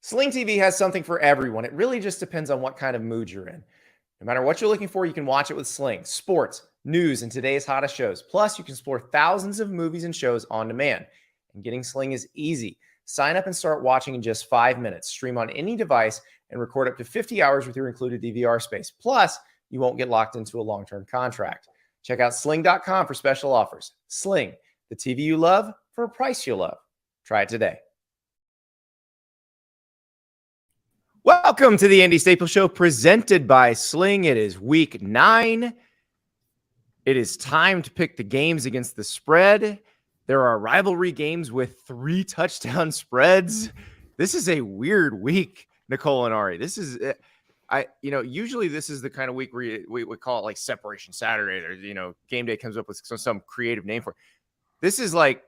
Sling TV has something for everyone. It really just depends on what kind of mood you're in. No matter what you're looking for, you can watch it with Sling. Sports, news, and today's hottest shows. Plus, you can explore thousands of movies and shows on demand. And getting Sling is easy. Sign up and start watching in just 5 minutes. Stream on any device and record up to 50 hours with your included DVR space. Plus, you won't get locked into a long-term contract. Check out sling.com for special offers. Sling, the TV you love for a price you love. Try it today. Welcome to the Andy Staples Show, presented by Sling. It is week 9. It is time to pick the games against the spread. There are rivalry games with 3 touchdown spreads. This is a weird week, Nicole and Ari. This is, usually this is the kind of week where we would call it like Separation Saturday, or, game day comes up with some creative name for it. This is like,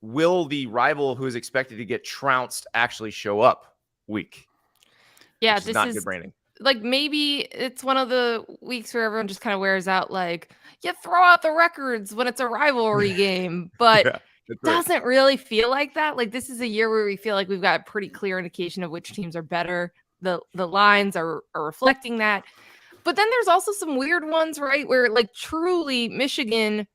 will the rival who is expected to get trounced actually show up week? Yeah, this is not good branding. Like, maybe it's one of the weeks where everyone just kind of wears out, like, you throw out the records when it's a rivalry game, but doesn't really feel like that. Like, this is a year where we feel like we've got a pretty clear indication of which teams are better. The lines are reflecting that. But then there's also some weird ones, right, where, like, truly Michigan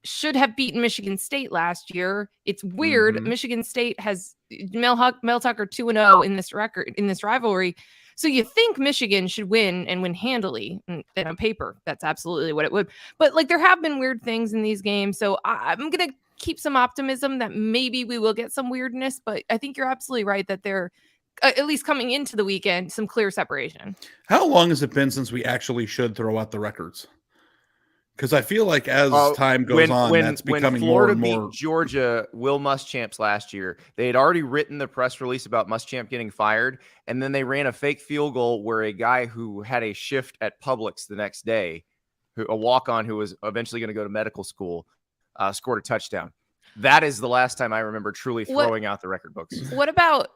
should have beaten Michigan State last year. It's weird. Mm-hmm. Michigan State has Mel Tucker 2-0 in this rivalry. So you think Michigan should win and win handily, and on paper, that's absolutely what it would. But like, there have been weird things in these games. So I'm going to keep some optimism that maybe we will get some weirdness, but I think you're absolutely right that there, at least coming into the weekend, some clear separation. How long has it been since we actually should throw out the records? Because I feel like as time goes on, that's becoming more and more. When Florida beat Georgia, Will Muschamp's last year, they had already written the press release about Muschamp getting fired, and then they ran a fake field goal where a guy who had a shift at Publix the next day, a walk-on who was eventually going to go to medical school, scored a touchdown. That is the last time I remember truly throwing out the record books. What about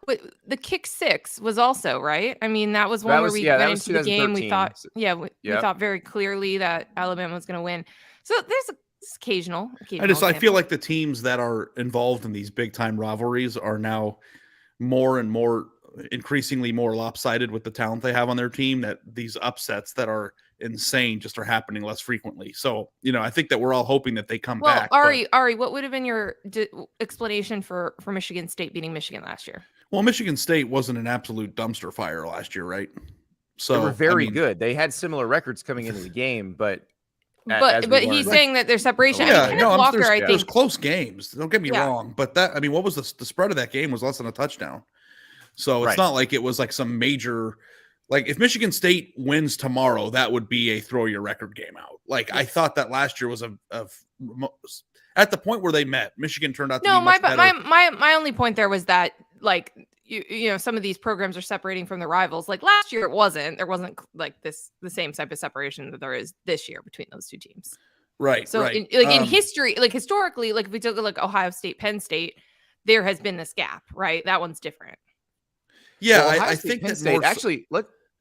the kick 6 was also, right? I mean, that was one where we went into the game. We thought, we thought very clearly that Alabama was going to win. So there's occasional. I feel like the teams that are involved in these big time rivalries are now more and more increasingly more lopsided with the talent they have on their team, that these upsets that are insane just are happening less frequently. So, I think that we're all hoping that they come back. Ari, what would have been your explanation for Michigan State beating Michigan last year? Well, Michigan State wasn't an absolute dumpster fire last year, right? So they were very good. They had similar records coming into the game, but he's saying that there's separation. There's close games. Don't get me wrong, but what was the spread of that game was less than a touchdown. So it's not like it was like some major. Like, if Michigan State wins tomorrow, that would be a throw your record game out. Like, I thought that last year was at the point where they met, Michigan turned out to be much better. My only point there was that, like, some of these programs are separating from the rivals. Like, last year, there wasn't like the same type of separation that there is this year between those two teams. Right. So right. In history, like historically, like if we took like Ohio State, Penn State, there has been this gap, right? That one's different. Yeah, I think Penn State, actually,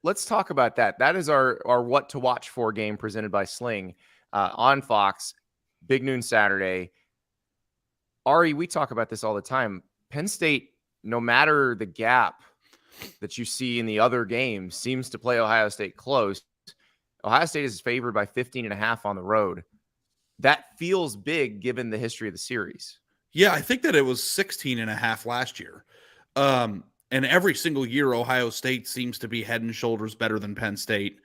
let's talk about that. That is our what to watch for game presented by Sling on Fox, big noon Saturday. Ari, we talk about this all the time. Penn State, no matter the gap that you see in the other games, seems to play Ohio State close. Ohio State is favored by 15.5 on the road. That feels big given the history of the series. Yeah, I think that it was 16.5 last year. And every single year, Ohio State seems to be head and shoulders better than Penn State.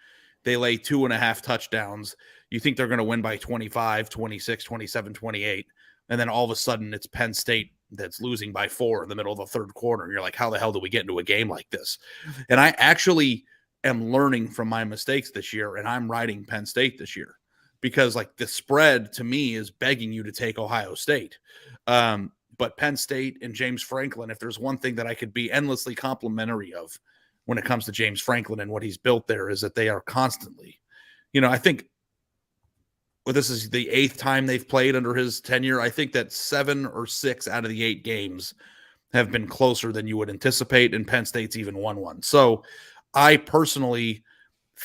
They lay 2.5 touchdowns. You think they're going to win by 25, 26, 27, 28. And then all of a sudden, it's Penn State that's losing by 4 in the middle of the third quarter. And you're like, how the hell do we get into a game like this? And I actually am learning from my mistakes this year, and I'm riding Penn State this year. Because, like, the spread, to me, is begging you to take Ohio State. But Penn State and James Franklin, if there's one thing that I could be endlessly complimentary of when it comes to James Franklin and what he's built there, is that they are constantly, I think this is the 8th time they've played under his tenure. I think that 7 or 6 out of the 8 games have been closer than you would anticipate, and Penn State's even won one. So I personally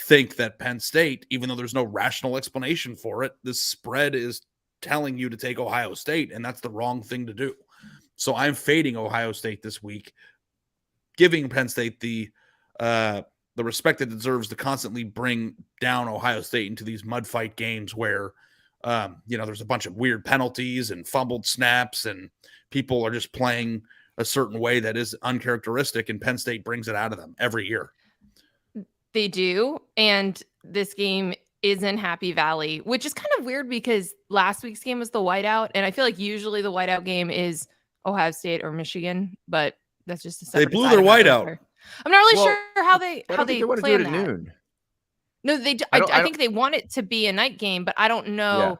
think that Penn State, even though there's no rational explanation for it, this spread is telling you to take Ohio State, and that's the wrong thing to do. So I'm fading Ohio State this week. giving Penn State the respect it deserves to constantly bring down Ohio State into these mud fight games where, there's a bunch of weird penalties and fumbled snaps and people are just playing a certain way that is uncharacteristic, and Penn State brings it out of them every year. They do. And this game is in Happy Valley, which is kind of weird because last week's game was the whiteout. And I feel like usually the whiteout game is Ohio State or Michigan, but that's just a separate. They blew their whiteout. I'm not really sure how they it plan that. at noon. No, they do. I think they want it to be a night game, but I don't know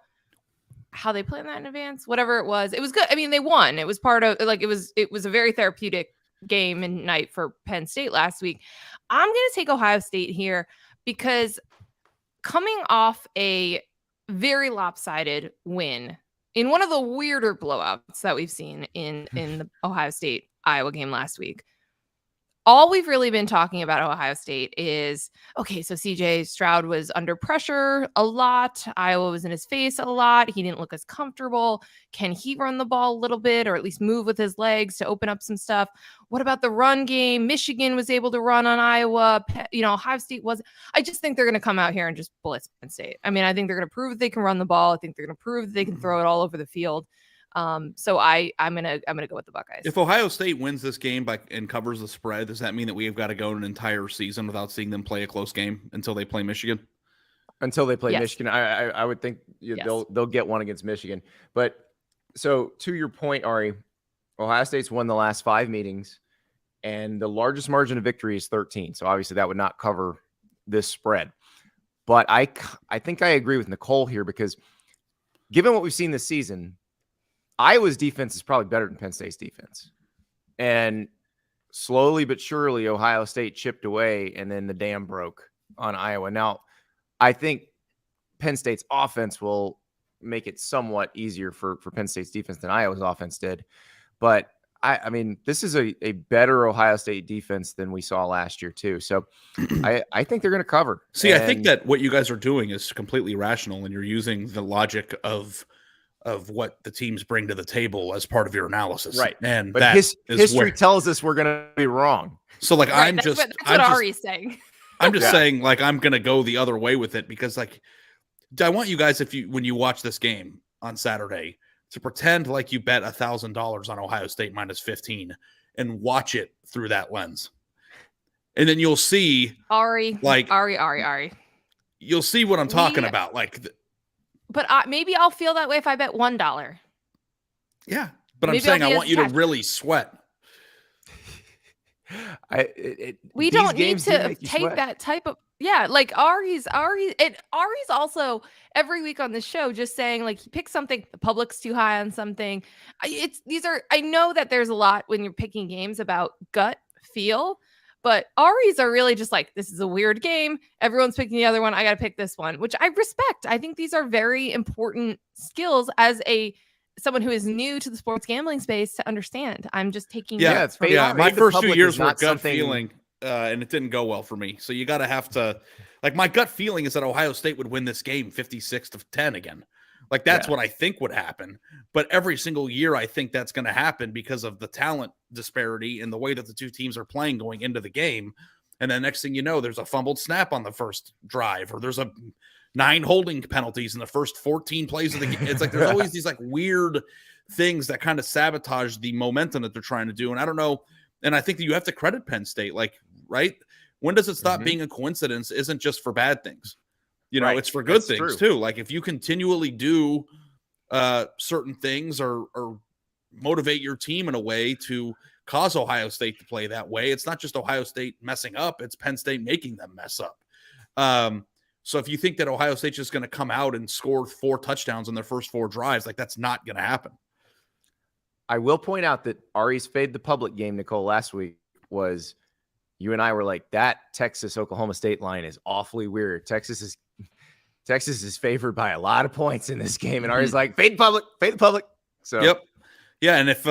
how they plan that in advance. Whatever it was good. I mean, they won. It was part of it was a very therapeutic game and night for Penn State last week. I'm going to take Ohio State here because coming off a very lopsided win in one of the weirder blowouts that we've seen in the Ohio State Iowa game last week, all we've really been talking about Ohio State is, okay, so CJ Stroud was under pressure a lot. Iowa was in his face a lot. He didn't look as comfortable. Can he run the ball a little bit or at least move with his legs to open up some stuff? What about the run game? Michigan was able to run on Iowa. Ohio State wasn't. I just think they're going to come out here and just blitz Penn State. I mean, I think they're going to prove that they can run the ball. I think they're going to prove that they can throw it all over the field. So I'm gonna go with the Buckeyes. If Ohio State wins this game and covers the spread, does that mean that we have got to go an entire season without seeing them play a close game until they play Michigan? Until they play Yes. Michigan, I would think they'll get one against Michigan. But so to your point, Ari, Ohio State's won the last 5 meetings, and the largest margin of victory is 13. So obviously that would not cover this spread. But I think I agree with Nicole here because given what we've seen this season, Iowa's defense is probably better than Penn State's defense. And slowly but surely, Ohio State chipped away, and then the dam broke on Iowa. Now, I think Penn State's offense will make it somewhat easier for Penn State's defense than Iowa's offense did. But, I mean, this is a better Ohio State defense than we saw last year, too. So I think they're going to cover. See, I think that what you guys are doing is completely rational, and you're using the logic of what the teams bring to the table as part of your analysis. Right. And but that history tells us we're going to be wrong. So like, right, that's what Ari's saying. I'm just saying, like, I'm going to go the other way with it because, like, I want you guys, when you watch this game on Saturday, to pretend like you bet $1,000 on Ohio State minus 15 and watch it through that lens. And then you'll see Ari. You'll see what I'm talking about. Like, but maybe I'll feel that way if I bet $1. Yeah, but maybe I'm saying I want you to really sweat. We don't need to take that type of like Ari's also every week on the show just saying like he picks something, the public's too high on something. I know that there's a lot when you're picking games about gut feel, but Ari's are really just like, this is a weird game. Everyone's picking the other one. I got to pick this one, which I respect. I think these are very important skills as someone who is new to the sports gambling space to understand. I'm just taking my first 2 years were gut feeling, and it didn't go well for me. So you got to have to, like, my gut feeling is that Ohio State would win this game 56-10 again. Like, that's what I think would happen. But every single year, I think that's going to happen because of the talent disparity and the way that the two teams are playing going into the game. And then next thing you know, there's a fumbled snap on the first drive, or there's 9 holding penalties in the first 14 plays of the game. It's like there's always these like weird things that kind of sabotage the momentum that they're trying to do. And I don't know. And I think that you have to credit Penn State. Like, right? When does it stop being a coincidence? Isn't just for bad things. It's for good things too. Like if you continually do certain things or motivate your team in a way to cause Ohio State to play that way, it's not just Ohio State messing up, it's Penn State making them mess up. So if you think that Ohio State's just going to come out and score 4 touchdowns in their first 4 drives, like that's not going to happen. I will point out that Ari's Fade the Public game, Nicole, last week was you and I were like, that Texas-Oklahoma State line is awfully weird. Texas is favored by a lot of points in this game. And Ari's like, fade the public. So, yep. Yeah. And if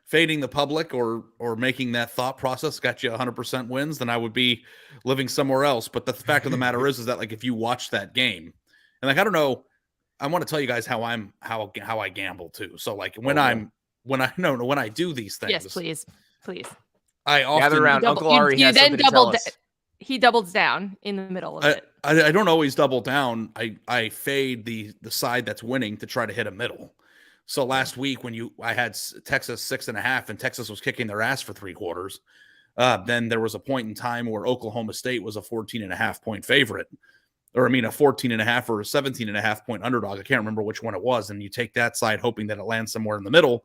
fading the public or making that thought process got you 100% wins, then I would be living somewhere else. But the fact of the matter is that like, if you watch that game and like, I don't know, I want to tell you guys how I gamble too. So like when I do these things. Yes, please. I often gather around. Uncle Ari has something to tell us. He doubles down in the middle of it. I don't always double down. I fade the side that's winning to try to hit a middle. So last week when I had Texas 6.5 and Texas was kicking their ass for 3 quarters, then there was a point in time where Oklahoma State was a 14.5 point favorite, or I mean a 14.5 or a 17.5 point underdog. I can't remember which one it was. And you take that side hoping that it lands somewhere in the middle.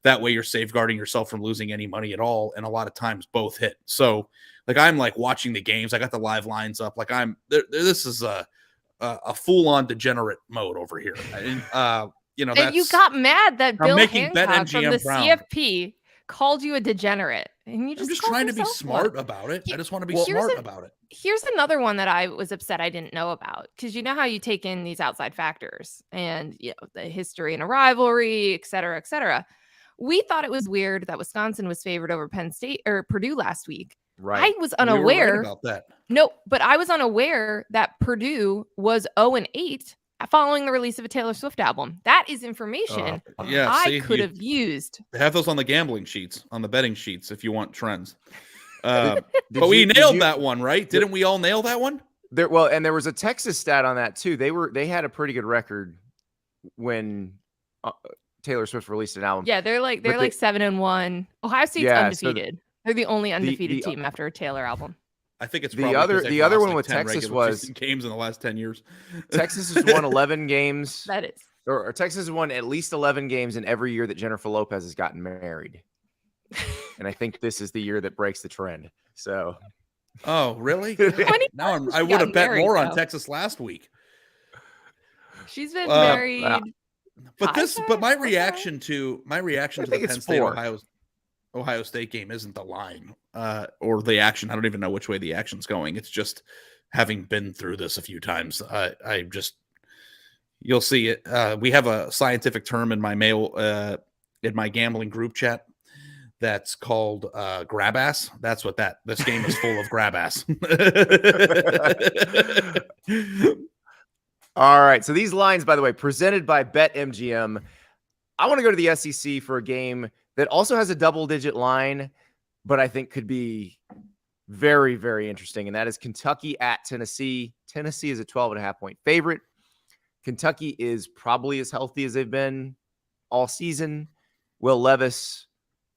That way you're safeguarding yourself from losing any money at all. And a lot of times both hit. So like, I'm like watching the games. I got the live lines up. Like this is a full-on degenerate mode over here. And you got mad that Bill Hancock from the Brown. CFP called you a degenerate. And I'm just trying to be smart about it. I just want to be smart about it. Here's another one that I was upset I didn't know about, because you know how you take in these outside factors and the history in a rivalry, et cetera, et cetera. We thought it was weird that Wisconsin was favored over Penn State or Purdue last week. Right. I was unaware we were right about that. No, but I was unaware that Purdue was 0-8 following the release of a Taylor Swift album. That is information I could have used. They have those on the gambling sheets, on the betting sheets, if you want trends. But we nailed that one, right? Didn't we all nail that one? And there was a Texas stat on that too. They had a pretty good record when Taylor Swift released an album. Yeah, they're like 7-1. Ohio State's undefeated. They're the only undefeated team after a Taylor album. I think it's the other one with Texas was games in the last 10 years. Texas has won 11 games. That is. Or Texas has won at least 11 games in every year that Jennifer Lopez has gotten married. And I think this is the year that breaks the trend. So. Oh, really? Now I would have bet more on Texas last week. She's been married. But my reaction to the Penn State Ohio State game isn't the line or the action. I don't even know which way the action's going. It's just having been through this a few times. You'll see it. We have a scientific term in my in my gambling group chat that's called grab ass. That's what this game is full of grab ass. All right. So these lines, by the way, presented by BetMGM. I want to go to the SEC for a game that also has a double-digit line, but I think could be very, very interesting. And that is Kentucky at Tennessee. Tennessee is a 12.5 point favorite. Kentucky is probably as healthy as they've been all season. Will Levis,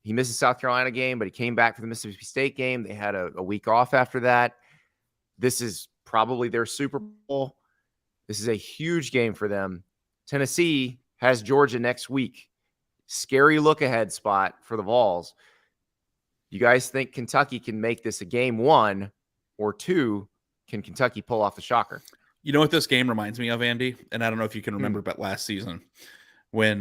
he missed the South Carolina game, but he came back for the Mississippi State game. They had a week off after that. This is probably their Super Bowl. This is a huge game for them. Tennessee has Georgia next week. Scary look-ahead spot for the Vols. You guys think Kentucky can make this a game 1 or 2? Can Kentucky pull off the shocker? You know what this game reminds me of, Andy? And I don't know if you can remember, but last season when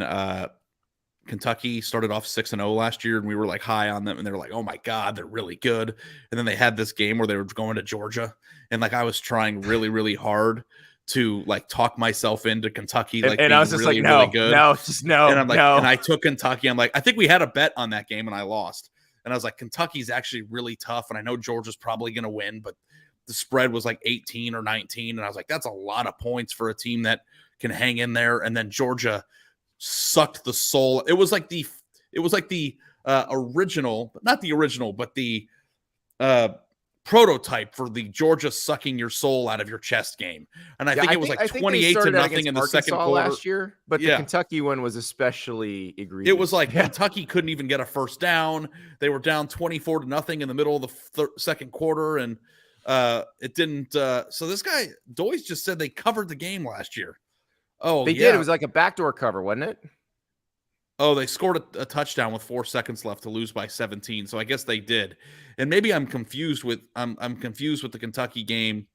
Kentucky started off 6-0 last year, and we were like high on them, and they were like, oh my God, they're really good. And then they had this game where they were going to Georgia, and like I was trying really, really hard to like talk myself into Kentucky, like and I was just really, like, no, really good. No, just no. And I'm like, no. And I took Kentucky. I'm like, I think we had a bet on that game and I lost. And I was like, Kentucky's actually really tough. And I know Georgia's probably going to win, but the spread was like 18 or 19. And I was like, that's a lot of points for a team that can hang in there. And then Georgia sucked the soul. It was like the original, not the original, but the prototype for the Georgia sucking your soul out of your chest game. And I think it was like 28-0 in the second quarter last year, but the Kentucky one was especially egregious. It was like Kentucky couldn't even get a first down. They were down 24-0 in the middle of the second quarter. And it didn't. So this guy Doyce just said they covered the game last year. Oh, they did. It was like a backdoor cover, wasn't it? Oh, they scored a touchdown with 4 seconds left to lose by 17. So I guess they did. And maybe I'm confused with I'm confused with the Kentucky game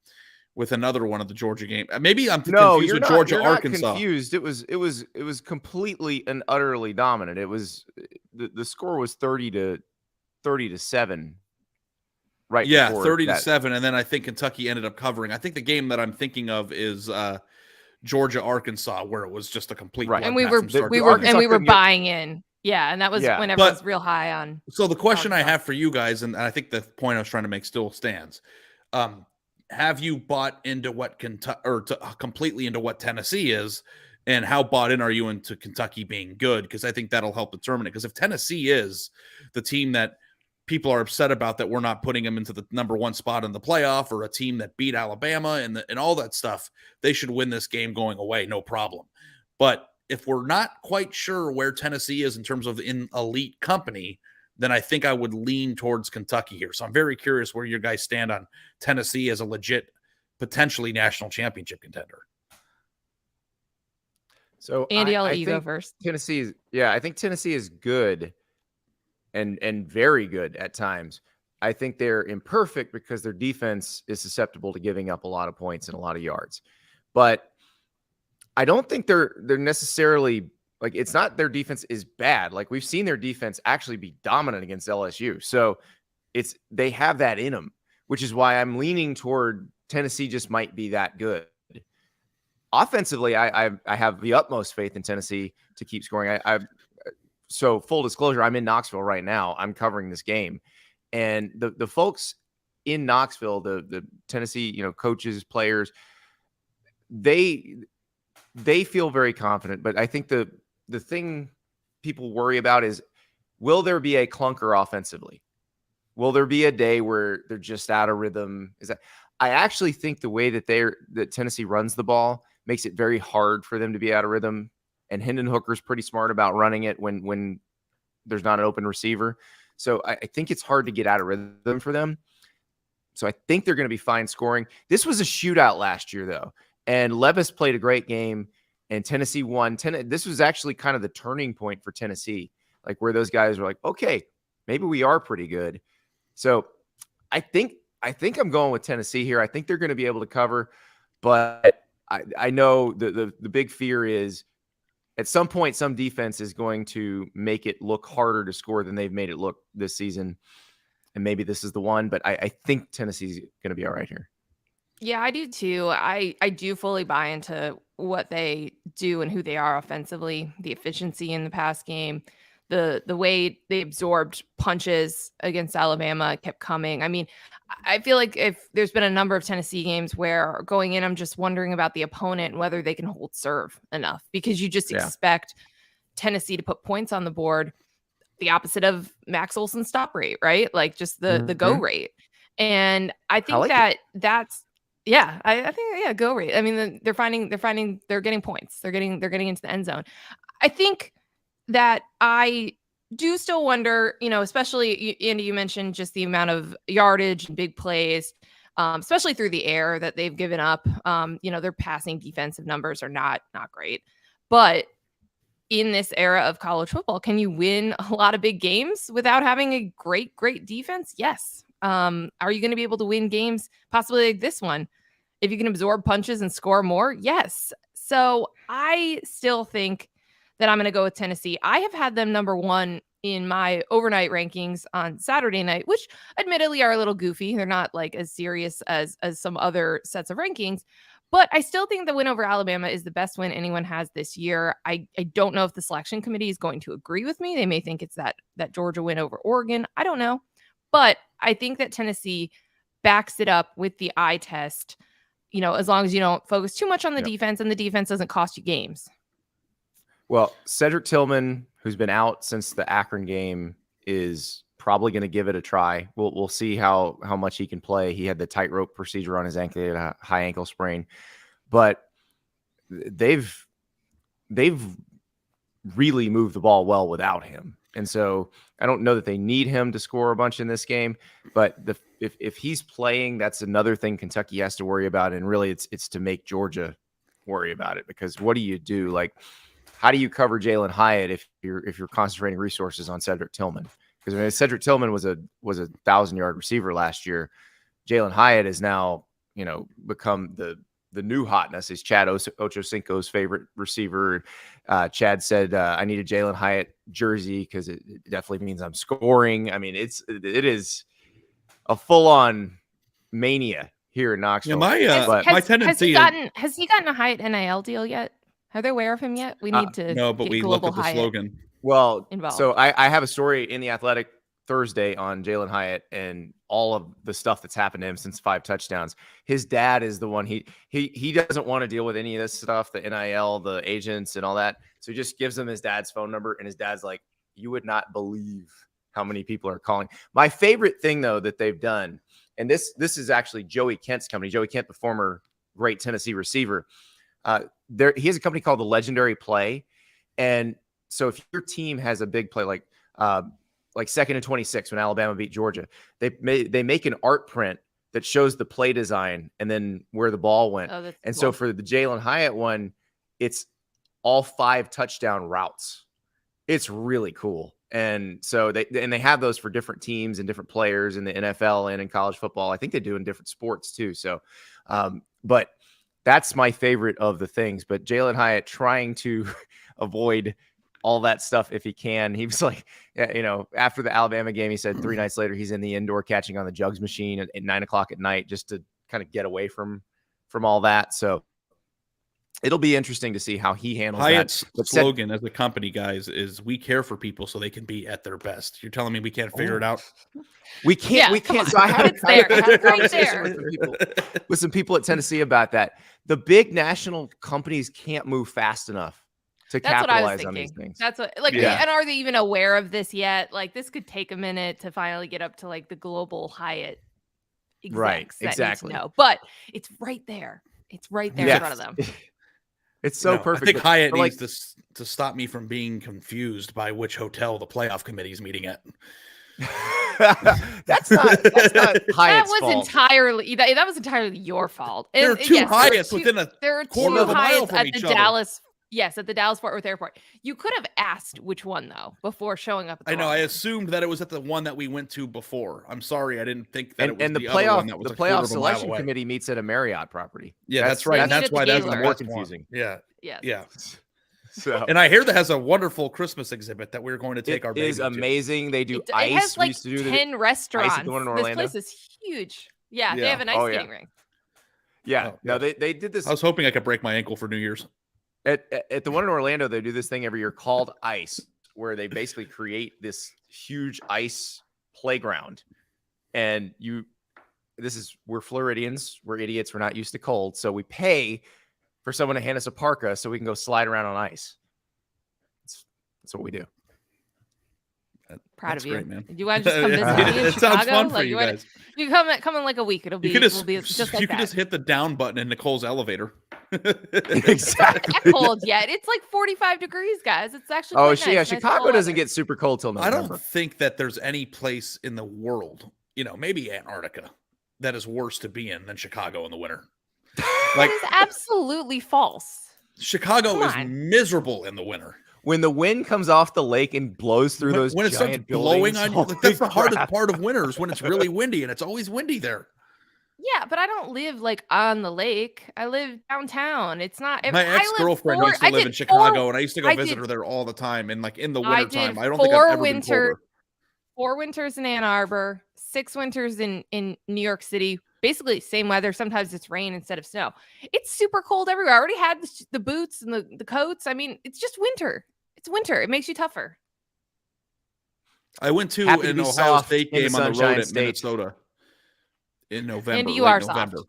with another one of the Georgia game. Maybe I'm confused with Georgia Arkansas. Confused. It was completely and utterly dominant. It was the score was 30-7. Right. Yeah, 30-7, and then I think Kentucky ended up covering. I think the game that I'm thinking of is Georgia Arkansas, where it was just a complete right. And we were buying in. Yeah, and that was when everyone was real high on. So the question I have for you guys, and I think the point I was trying to make still stands. Have you bought into what completely into what Tennessee is, and how bought in are you into Kentucky being good? Because I think that'll help determine it. Because if Tennessee is the team that people are upset about that we're not putting them into the number 1 spot in the playoff or a team that beat Alabama and all that stuff. They should win this game going away, no problem. But if we're not quite sure where Tennessee is in terms of in elite company, then I think I would lean towards Kentucky here. So I'm very curious where you guys stand on Tennessee as a legit, potentially national championship contender. So Andy, I'll let you go first. I think Tennessee is good and very good at times. I think they're imperfect because their defense is susceptible to giving up a lot of points and a lot of yards. But I don't think they're necessarily like, it's not their defense is bad. Like, we've seen their defense actually be dominant against LSU. So they have that in them, which is why I'm leaning toward Tennessee just might be that good. Offensively, I have the utmost faith in Tennessee to keep scoring. So full disclosure, I'm in Knoxville right now. I'm covering this game, and the folks in Knoxville, the Tennessee, coaches, players, they feel very confident. But I think the thing people worry about is, will there be a clunker offensively? Will there be a day where they're just out of rhythm? I actually think the way that Tennessee runs the ball makes it very hard for them to be out of rhythm. And Hendon Hooker's pretty smart about running it when there's not an open receiver. So I think it's hard to get out of rhythm for them. So I think they're going to be fine scoring. This was a shootout last year, though. And Levis played a great game, and Tennessee won. This was actually kind of the turning point for Tennessee, like where those guys were like, okay, maybe we are pretty good. So I think I'm going with Tennessee here. I think they're going to be able to cover, but I know the big fear is at some point, some defense is going to make it look harder to score than they've made it look this season. And maybe this is the one, but I think Tennessee's going to be all right here. Yeah, I do too. I do fully buy into what they do and who they are offensively, the efficiency in the pass game, the way they absorbed punches against Alabama kept coming. I mean, I feel like if there's been a number of Tennessee games where going in, I'm just wondering about the opponent and whether they can hold serve enough, because you just expect Tennessee to put points on the board, the opposite of Max Olson's stop rate, right? Like just the go rate. And I think that's I think go rate. I mean, they're getting points. They're getting into the end zone. I think that I do still wonder, especially Andy, you mentioned just the amount of yardage and big plays, especially through the air that they've given up. Their passing defensive numbers are not great, but in this era of college football, can you win a lot of big games without having a great defense? Yes. Are you going to be able to win games possibly like this one if you can absorb punches and score more? Yes. So I still think that I'm going to go with Tennessee. I have had them number 1 in my overnight rankings on Saturday night, which admittedly are a little goofy. They're not like as serious as some other sets of rankings, but I still think the win over Alabama is the best win anyone has this year. I don't know if the selection committee is going to agree with me. They may think it's that Georgia win over Oregon. I don't know, but I think that Tennessee backs it up with the eye test, as long as you don't focus too much on the defense and the defense doesn't cost you games. Well, Cedric Tillman, who's been out since the Akron game, is probably going to give it a try. We'll see how much he can play. He had the tightrope procedure on his ankle, he had a high ankle sprain, but they've really moved the ball well without him. And so I don't know that they need him to score a bunch in this game, but if he's playing, that's another thing Kentucky has to worry about. And really it's to make Georgia worry about it, because what do you do? Like, how do you cover Jalen Hyatt if you're concentrating resources on Cedric Tillman? Because Cedric Tillman was a 1,000-yard receiver last year. Jalen Hyatt is now, become the new hotness. Is Chad Ochocinco's favorite receiver. Chad said, I need a Jalen Hyatt jersey because it definitely means I'm scoring. I mean, it is a full-on mania here in Knoxville. Yeah, my tendency has he gotten a Hyatt NIL deal yet? Are they aware of him yet? We need to no, but we looked at the slogan. Well, involved. So I have a story in The Athletic Thursday on Jalen Hyatt and all of the stuff that's happened to him since 5 touchdowns. His dad is the one he doesn't want to deal with any of this stuff, the NIL, the agents and all that. So he just gives him his dad's phone number, and his dad's like, you would not believe how many people are calling. My favorite thing, though, that they've done, and this is actually Joey Kent's company. Joey Kent, the former great Tennessee receiver. He has a company called the Legendary Play. And so if your team has a big play, like 2nd and 26 when Alabama beat Georgia, they make an art print that shows the play design and then where the ball went. Oh, that's and cool. So for the Jalen Hyatt one, it's all 5 touchdown routes. It's really cool. And so they have those for different teams and different players in the NFL and in college football. I think they do in different sports too. So, but that's my favorite of the things. But Jalen Hyatt trying to avoid all that stuff if he can. He was like, after the Alabama game, he said 3 nights later he's in the indoor catching on the jugs machine at 9:00 at night just to kind of get away from all that. So it'll be interesting to see how he handles Hyatt's that. slogan as a company, guys, is "We care for people so they can be at their best." You're telling me we can't figure it out? We can't. Yeah, we can't. on. So I had It's there. It's right there. With some people at Tennessee about that. The big national companies can't move fast enough to capitalize on these things. That's what, like, and are they even aware of this yet? Like, this could take a minute to finally get up to like the global Hyatt execs right? That Exactly. Need to know. But it's right there. It's right there in front of them. It's so perfect. I think Hyatt needs to stop me from being confused by which hotel the playoff committee is meeting at. That's not Hyatt's fault. That was entirely your fault. There are two Hyatts within a quarter of a mile from each other. At the Dallas Fort Worth Airport. You could have asked which one though before showing up. I know. I assumed that it was at the one that we went to before. I'm sorry, I didn't think that it was the other one that was the playoff selection committee meets at a Marriott property. Yeah, that's right. And that's why that's more confusing. Yeah. Yes. Yeah. So, and I hear that has a wonderful Christmas exhibit that we're going to take our baby to. It is amazing. They do ice. It has like 10 restaurants. Ice at the one in Orlando. This place is huge. Yeah, they have an ice skating rink. Yeah. No, they did this. I was hoping I could break my ankle for New Year's. At the one in Orlando, they do this thing every year called Ice, where they basically create this huge ice playground. And we're Floridians, we're idiots, we're not used to cold, so we pay for someone to hand us a parka so we can go slide around on ice. That's what we do. Proud of you. Great, man. You want to just come visit me in It Chicago? sounds fun for you guys. You come in like a week. It'll be just like that. You can just hit the down button in Nicole's elevator. Exactly. It's not cold yet. It's like 45 degrees, guys. It's actually nice. Chicago doesn't get super cold till November. I don't think that there's any place in the world, maybe Antarctica, that is worse to be in than Chicago in the winter. Like, that is absolutely false. Chicago is miserable in the winter. When the wind comes off the lake and blows through those when it starts blowing on you, that's the hardest part of winter is when it's really windy, and it's always windy there. Yeah, but I don't live like on the lake. I live downtown. It's not. My ex-girlfriend used to live in Chicago, and I used to go visit her there all the time. And like in the winter time, I don't think I've ever been colder. 4 winters in Ann Arbor, 6 winters in New York City. Basically, same weather. Sometimes it's rain instead of snow. It's super cold everywhere. I already had the boots and the coats. I mean, it's just winter. It's winter. It makes you tougher. I went to an Ohio State game on the road at Minnesota in November. And you are November. soft.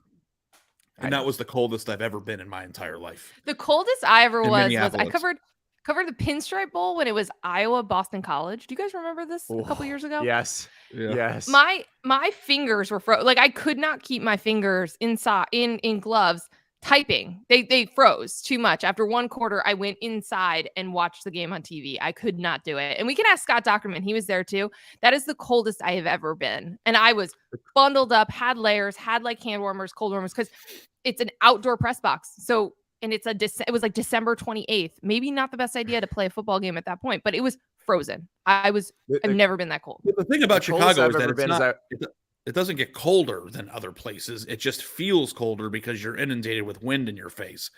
And that was the coldest I've ever been in my entire life. The coldest I ever was I covered the Pinstripe Bowl when it was Iowa Boston College. Do you guys remember this a couple years ago? Yes. Yeah. Yes. My fingers were like I could not keep my fingers inside in gloves typing. They froze too much. After one quarter, I went inside and watched the game on TV. I could not do it. And we can ask Scott Dockerman. He was there too. That is the coldest I have ever been. And I was bundled up, had layers, had like hand warmers, cold warmers, because it's an outdoor press box. So, and it was like December 28th. Maybe not the best idea to play a football game at that point, but it was frozen. I've never been that cold. The thing about Chicago is that it doesn't get colder than other places. It just feels colder because you're inundated with wind in your face.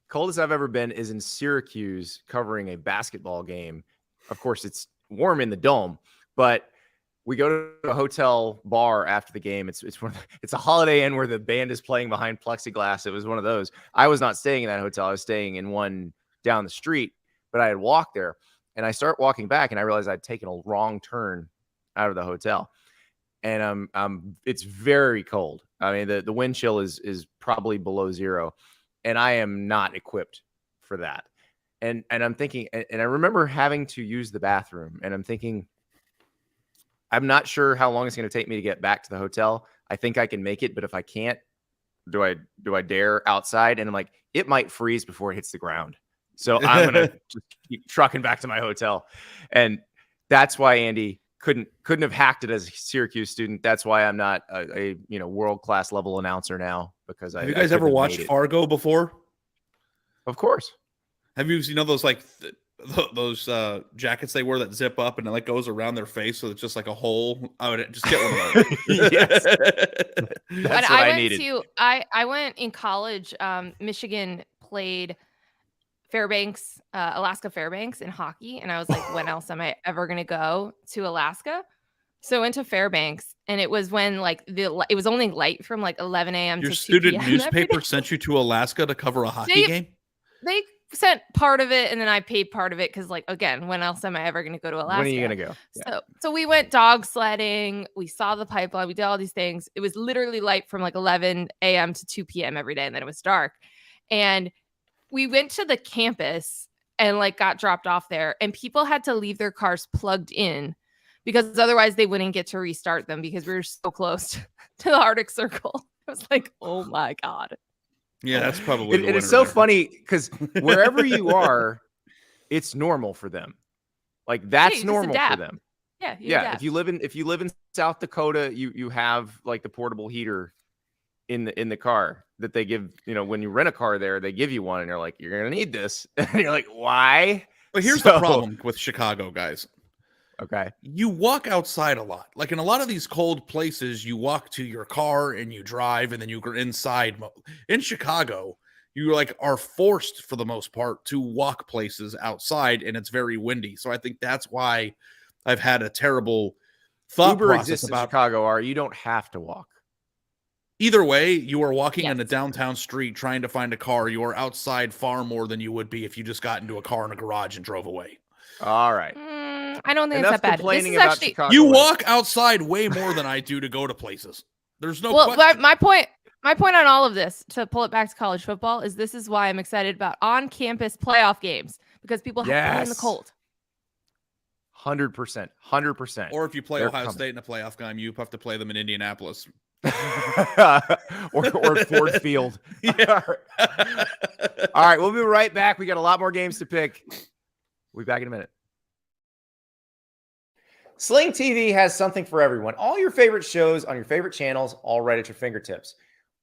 Coldest I've ever been is in Syracuse covering a basketball game. Of course, it's warm in the dome, but we go to a hotel bar after the game. It's a Holiday Inn where the band is playing behind plexiglass. It was one of those. I was not staying in that hotel. I was staying in one down the street, but I had walked there, and I start walking back, and I realized I'd taken a wrong turn out of the hotel, and it's very cold. I mean, the wind chill is probably below zero, and I am not equipped for that. And I'm thinking, and I remember having to use the bathroom, and I'm thinking, I'm not sure how long it's going to take me to get back to the hotel. I think I can make it, but if I can't, do I dare outside? And I'm like, it might freeze before it hits the ground. So I'm going to just keep trucking back to my hotel. And that's why Andy couldn't have hacked it as a Syracuse student. That's why I'm not a world-class level announcer now, because have you guys ever watched Fargo before? Of course. Have you seen those those jackets they wear that zip up and it like goes around their face, so it's just like a hole? I would just get one of those. Yes. That's what I needed. I went in college. Michigan played Fairbanks, Alaska Fairbanks in hockey, and I was like, when else am I ever going to go to Alaska? So I went to Fairbanks, and it was when it was only light from like 11 a.m. Your to 2 student p.m. newspaper sent you to Alaska to cover a hockey game? They sent part of it, and then I paid part of it because, like, again, when else am I ever going to go to Alaska? When are you going to go? Yeah. So we went dog sledding. We saw the pipeline. We did all these things. It was literally light from like 11 a.m. to 2 p.m. every day, and then it was dark. And we went to the campus and like got dropped off there, and people had to leave their cars plugged in because otherwise they wouldn't get to restart them because we were so close to the Arctic Circle. I was like, oh my God. Yeah, that's probably and it's so funny because wherever you are, it's normal for them. Like that's normal for them. Yeah. Yeah. If you live in South Dakota, you have like the portable heater in the car that they give, when you rent a car there, they give you one and you're like, you're going to need this. And you're like, why? But here's the problem with Chicago, guys. Okay. You walk outside a lot. Like in a lot of these cold places, you walk to your car and you drive and then you go inside. In Chicago, you are forced for the most part to walk places outside, and it's very windy. So I think that's why I've had a terrible thought Uber process exists about in Chicago. You don't have to walk. Either way, you are walking in a downtown street trying to find a car. You are outside far more than you would be if you just got into a car in a garage and drove away. All right. I don't think Enough it's that bad. complaining This is about Chicago. You walk outside way more than I do to go to places. There's no question. My point on all of this, to pull it back to college football, is this is why I'm excited about on-campus playoff games, because people have to play in the cold. 100%. Or if you play Ohio State in a playoff game, you have to play them in Indianapolis. or Ford Field. Yeah. All right, we'll be right back. We got a lot more games to pick. We'll be back in a minute. Sling TV has something for everyone. All your favorite shows on your favorite channels, all right at your fingertips.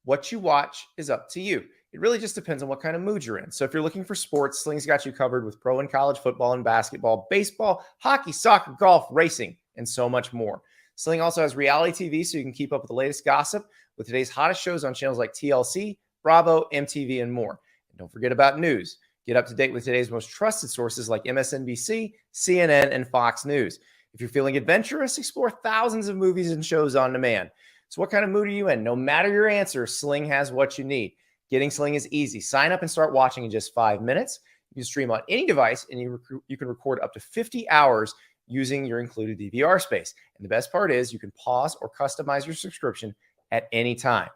What you watch is up to you. It really just depends on what kind of mood you're in. So if you're looking for sports, Sling's got you covered with pro and college football and basketball, baseball, hockey, soccer, golf, racing, and so much more. Sling also has reality TV, so you can keep up with the latest gossip with today's hottest shows on channels like TLC, Bravo, MTV, and more. And don't forget about news. Get up to date with today's most trusted sources like MSNBC, CNN, and Fox News. If you're feeling adventurous, explore thousands of movies and shows on demand. So what kind of mood are you in? No matter your answer, Sling has what you need. Getting Sling is easy. Sign up and start watching in just 5 minutes. You can stream on any device, and you can record up to 50 hours using your included DVR space. And the best part is you can pause or customize your subscription at any time.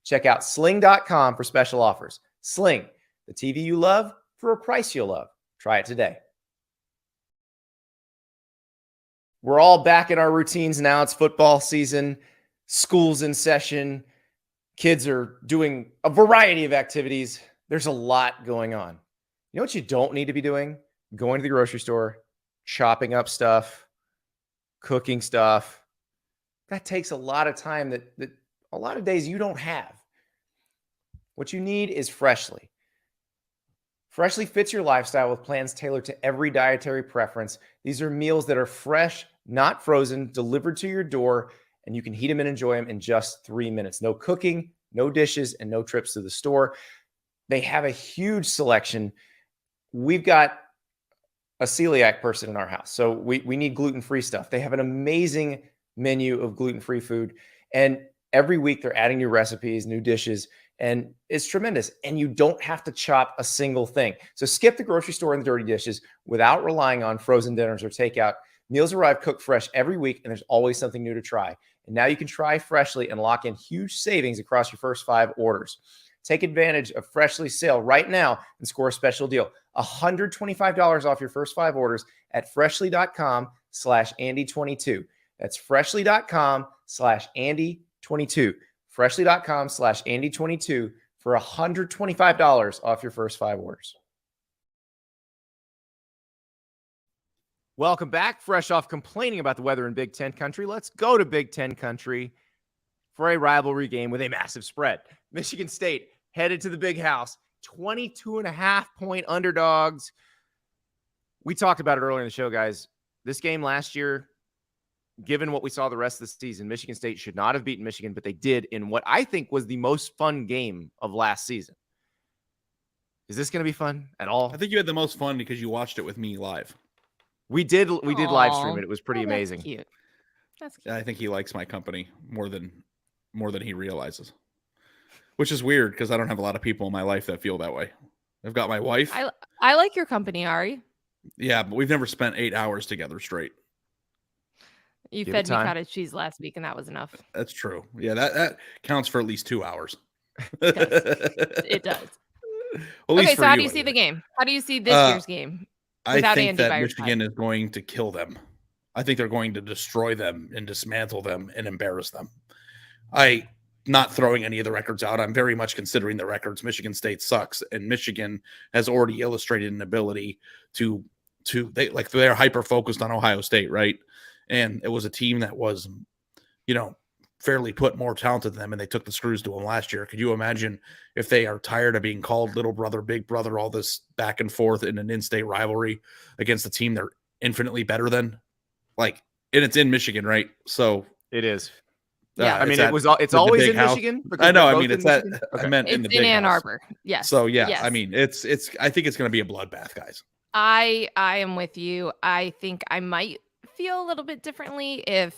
Check out sling.com for special offers. Sling, the TV you love for a price you'll love. Try it today. We're all back in our routines now. It's football season. School's in session. Kids are doing a variety of activities. There's a lot going on. You know what you don't need to be doing? Going to the grocery store, chopping up stuff, cooking stuff. That takes a lot of time that a lot of days you don't have. What you need is Freshly. Freshly fits your lifestyle with plans tailored to every dietary preference. These are meals that are fresh, not frozen, delivered to your door, and you can heat them and enjoy them in just 3 minutes. No cooking, no dishes, and no trips to the store. They have a huge selection. We've got a celiac person in our house, so we need gluten-free stuff. They have an amazing menu of gluten-free food, and every week they're adding new recipes, new dishes, and it's tremendous. And you don't have to chop a single thing. So skip the grocery store and the dirty dishes without relying on frozen dinners or takeout. Meals arrive cooked fresh every week, and there's always something new to try. And now you can try Freshly and lock in huge savings across your first 5 orders. Take advantage of Freshly's sale right now and score a special deal. $125 off your first 5 orders at freshly.com/Andy22. That's freshly.com/Andy22. Freshly.com/Andy22 for $125 off your first 5 orders. Welcome back. Fresh off complaining about the weather in Big Ten country, let's go to Big Ten country for a rivalry game with a massive spread. Michigan State headed to the Big House, 22.5-point underdogs. We talked about it earlier in the show, guys. This game last year, given what we saw the rest of the season, Michigan State should not have beaten Michigan, but they did in what I think was the most fun game of last season. Is this going to be fun at all? I think you had the most fun because you watched it with me live. We did live stream it. It was pretty amazing. Cute. That's cute. I think he likes my company more than he realizes, which is weird because I don't have a lot of people in my life that feel that way. I've got my wife. I like your company, Ari. Yeah, but we've never spent 8 hours together straight. You fed me cottage cheese last week, and that was enough. That's true. Yeah, that counts for at least 2 hours. It does. Well, okay, so how do you see the game? How do you see this year's game? I think that Michigan is going to kill them. I think they're going to destroy them and dismantle them and embarrass them. Not throwing any of the records out. I'm very much considering the records. Michigan State sucks, and Michigan has already illustrated an ability they're hyper focused on Ohio State, right? And it was a team that was, fairly put more talented than them, and they took the screws to them last year. Could you imagine if they are tired of being called little brother, big brother, all this back and forth in an in-state rivalry against a team they're infinitely better than? And it's in Michigan, right? So it is. Yeah, I mean, it's always in Michigan. I know. I mean, it's that. Okay. I meant it's in the Big Ann House. Arbor. Yes. So yeah, yes. I mean, it's. I think it's going to be a bloodbath, guys. I am with you. I think I might feel a little bit differently if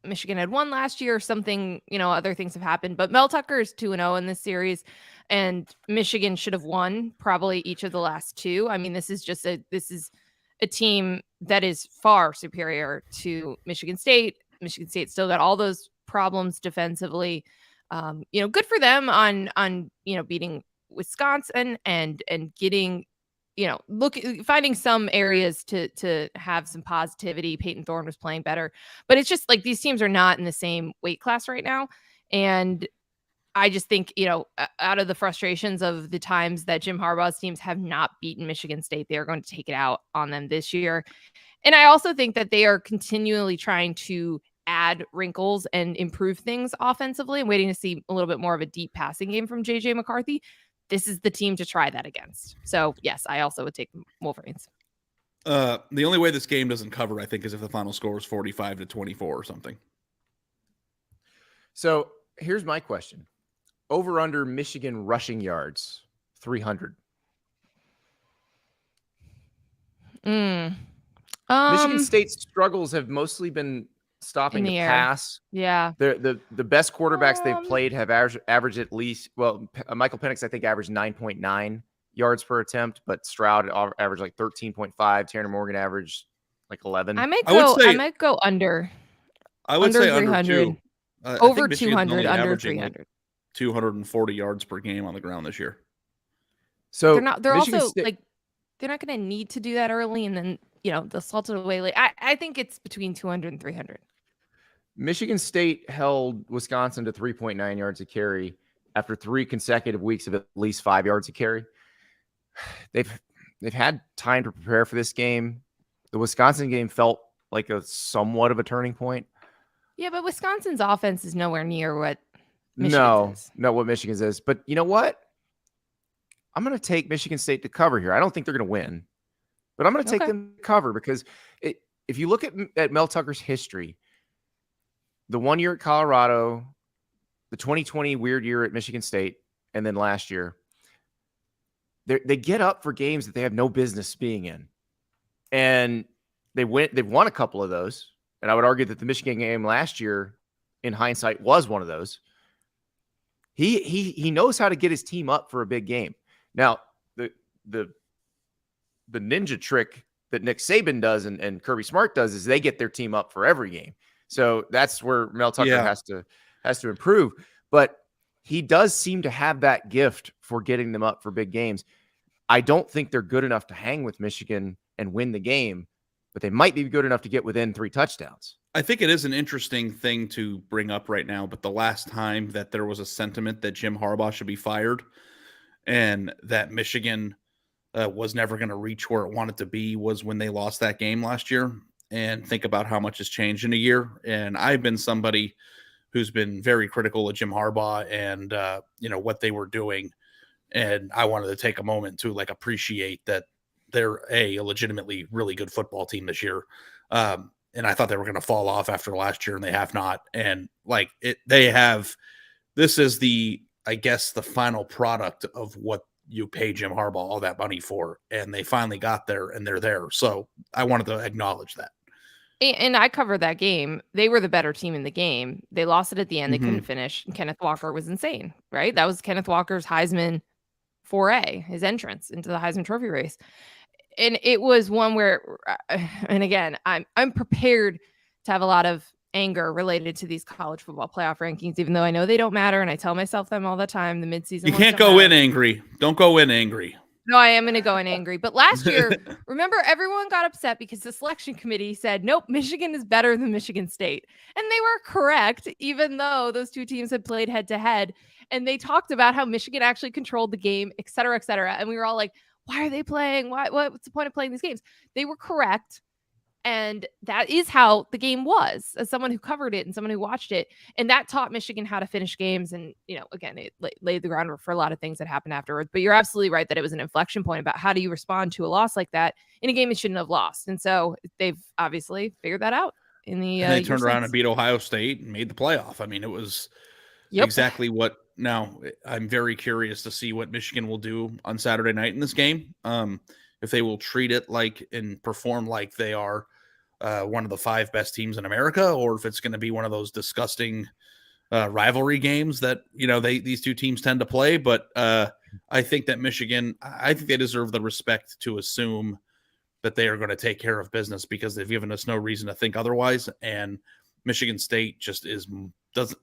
Michigan had won last year or something, other things have happened, but Mel Tucker is 2-0 in this series, and Michigan should have won probably each of the last 2. I mean, this is a team that is far superior to Michigan State. Michigan State still got all those problems defensively. Good for them on beating Wisconsin and getting, finding some areas to have some positivity. Peyton Thorne was playing better, but it's just like these teams are not in the same weight class right now. And I just think, out of the frustrations of the times that Jim Harbaugh's teams have not beaten Michigan State, they are going to take it out on them this year. And I also think that they are continually trying to add wrinkles and improve things offensively. I'm waiting to see a little bit more of a deep passing game from JJ McCarthy. This is the team to try that against. So, yes, I also would take the Wolverines. The only way this game doesn't cover, I think, is if the final score is 45-24 or something. So, here's my question. Over under Michigan rushing yards, 300. Michigan State's struggles have mostly been stopping the pass. Yeah. The best quarterbacks they've played have averaged at least, Michael Penix, I think, averaged 9.9 yards per attempt, but Stroud averaged like 13.5. Tanner Morgan averaged like 11. I might go under. I would say under 2. Over 200, under 300. 240 yards per game on the ground this year. So they're also they're not going to need to do that early, and then they'll salt it away. I think it's between 200 and 300. Michigan State held Wisconsin to 3.9 yards a carry after 3 consecutive weeks of at least 5 yards a carry. They've had time to prepare for this game. The Wisconsin game felt like a somewhat of a turning point. Yeah, but Wisconsin's offense is nowhere near what Michigan's is. Not what Michigan's is. But you know what? I'm going to take Michigan State to cover here. I don't think they're going to win, but I'm going to take them to cover because if you look at Mel Tucker's history, the 1 year at Colorado, the 2020 weird year at Michigan State, and then last year, they get up for games that they have no business being in. And they've won a couple of those. And I would argue that the Michigan game last year, in hindsight, was one of those. He knows how to get his team up for a big game. Now, the ninja trick that Nick Saban does and Kirby Smart does is they get their team up for every game. So that's where Mel Tucker has to improve. But he does seem to have that gift for getting them up for big games. I don't think they're good enough to hang with Michigan and win the game, but they might be good enough to get within 3 touchdowns. I think it is an interesting thing to bring up right now, but the last time that there was a sentiment that Jim Harbaugh should be fired and that Michigan was never going to reach where it wanted to be was when they lost that game last year. And think about how much has changed in a year. And I've been somebody who's been very critical of Jim Harbaugh and, what they were doing. And I wanted to take a moment to appreciate that they're a legitimately really good football team this year. And I thought they were going to fall off after last year, and they have not. And this is the final product of what you pay Jim Harbaugh all that money for. And they finally got there, and they're there. So I wanted to acknowledge that. And I covered that game. They were the better team in the game. They lost it at the end. They couldn't finish. And Kenneth Walker was insane, right? That was Kenneth Walker's Heisman foray, his entrance into the Heisman Trophy race. And it was one where, and again, I'm prepared to have a lot of anger related to these college football playoff rankings, even though I know they don't matter. And I tell myself them all the time. The midseason. You can't go in angry. Don't go in angry. No, I am going to go in angry. But last year, remember, everyone got upset because the selection committee said, nope, Michigan is better than Michigan State. And they were correct, even though those two teams had played head to head. And they talked about how Michigan actually controlled the game, et cetera, et cetera. And we were all like, why are they playing? What's the point of playing these games? They were correct. And that is how the game was, as someone who covered it and someone who watched it. And that taught Michigan how to finish games. And, again, it laid the groundwork for a lot of things that happened afterwards. But you're absolutely right that it was an inflection point about how do you respond to a loss like that in a game it shouldn't have lost. And so they've obviously figured that out in the and they turned around and beat Ohio State and made the playoff. I mean, it was exactly what. Now, I'm very curious to see what Michigan will do on Saturday night in this game. If they will treat it and perform like they are one of the 5 best teams in America, or if it's going to be one of those disgusting rivalry games that, these two teams tend to play. But I think that Michigan, I think they deserve the respect to assume that they are going to take care of business because they've given us no reason to think otherwise. And Michigan State just doesn't.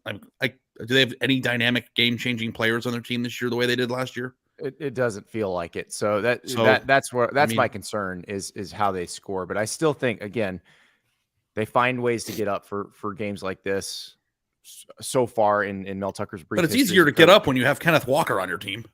Do they have any dynamic game-changing players on their team this year the way they did last year? It doesn't feel like it. So that's my concern is how they score. But I still think, again, they find ways to get up for games like this so far in Mel Tucker's brief. But it's easier to get up when you have Kenneth Walker on your team.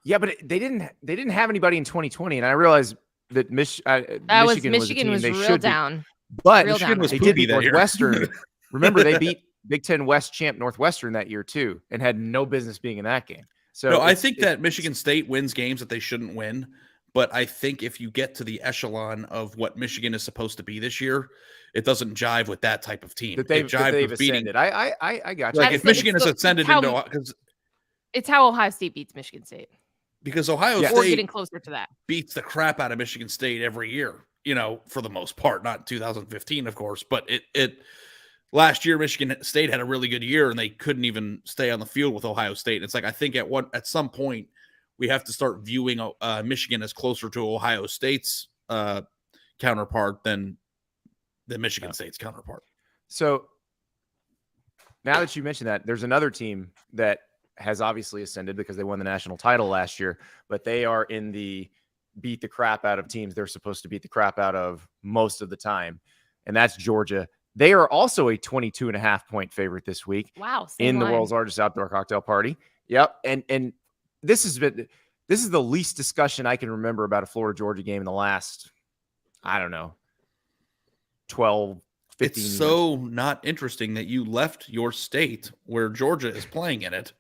Yeah, but they didn't have anybody in 2020, and I realized that Michigan was real down. But Michigan was they did beat that Northwestern. Remember, they beat Big Ten West champ Northwestern that year too, and had no business being in that game. So no, I think that Michigan State wins games that they shouldn't win. But I think if you get to the echelon of what Michigan is supposed to be this year, it doesn't jive with that type of team. It jives with beating. I got you. Like if Michigan has ascended into, because it's how Ohio State beats Michigan State. Because Ohio State we're getting closer to that. Beats the crap out of Michigan State every year. For the most part, not 2015, of course, but it last year Michigan State had a really good year and they couldn't even stay on the field with Ohio State. It's I think at some point we have to start viewing Michigan as closer to Ohio State's counterpart than Michigan State's counterpart. So now that you mentioned that, there's another team that has obviously ascended because they won the national title last year, but they are in the beat the crap out of teams they're supposed to beat the crap out of most of the time, and that's Georgia. They are also a 22.5 point favorite this week. Wow. In the world's largest outdoor cocktail party. Yep. And this is the least discussion I can remember about a Florida Georgia game in the last, 12, 15 years. It's so not interesting that you left your state where Georgia is playing in it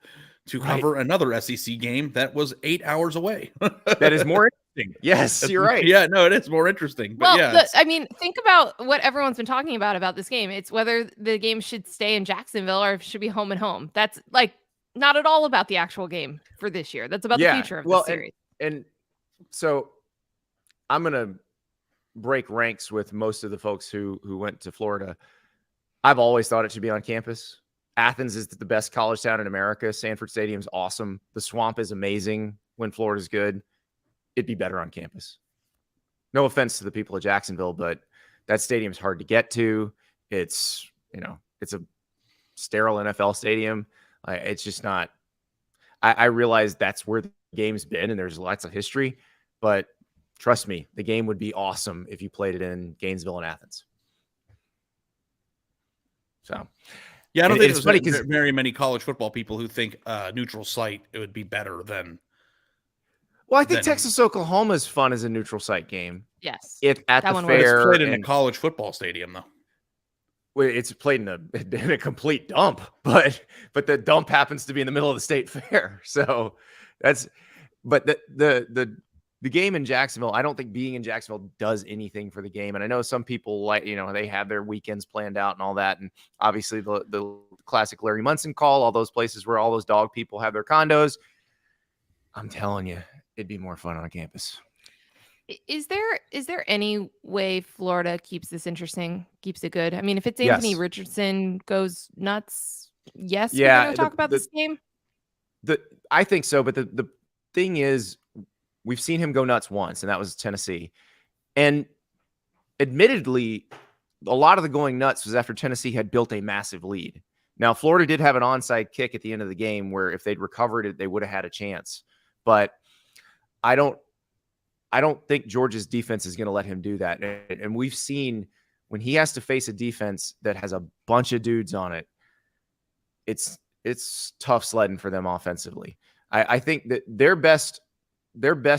to cover another SEC game that was 8 hours away. That is more interesting. Yes, you're right. Yeah, no, it is more interesting. But think about what everyone's been talking about this game. It's whether the game should stay in Jacksonville or if it should be home and home. That's not at all about the actual game for this year. That's about the future of the series. And so I'm going to break ranks with most of the folks who went to Florida. I've always thought it should be on campus. Athens is the best college town in America. Sanford Stadium's awesome. The Swamp is amazing when Florida's good. It'd be better on campus. No offense to the people of Jacksonville, but that stadium's hard to get to. It's, it's a sterile NFL stadium. It's just not I realize that's where the game's been and there's lots of history, but trust me, the game would be awesome if you played it in Gainesville and Athens. So, yeah, I don't think there's funny because very many college football people who think neutral site it would be better than. Well, I think Texas Oklahoma is fun as a neutral site game. Yes, If at that the one fair, it's played in a college football stadium though. It's played in a complete dump, but the dump happens to be in the middle of the state fair. So that's, but the game in Jacksonville, I don't think being in Jacksonville does anything for the game. And I know some people like, you know, they have their weekends planned out and all that. And obviously the classic Larry Munson call, all those places where all those dog people have their condos. I'm telling you, it'd be more fun on campus. Is there any way Florida keeps this interesting, keeps it good? I mean, if it's Anthony Richardson goes nuts, yes, we're going to talk about this game. I think so, but the thing is, we've seen him go nuts once, and that was Tennessee. And admittedly, a lot of the going nuts was after Tennessee had built a massive lead. Now, Florida did have an onside kick at the end of the game where if they'd recovered it, they would have had a chance. But I don't think Georgia's defense is going to let him do that. And we've seen when he has to face a defense that has a bunch of dudes on it, it's tough sledding for them offensively. I think that their best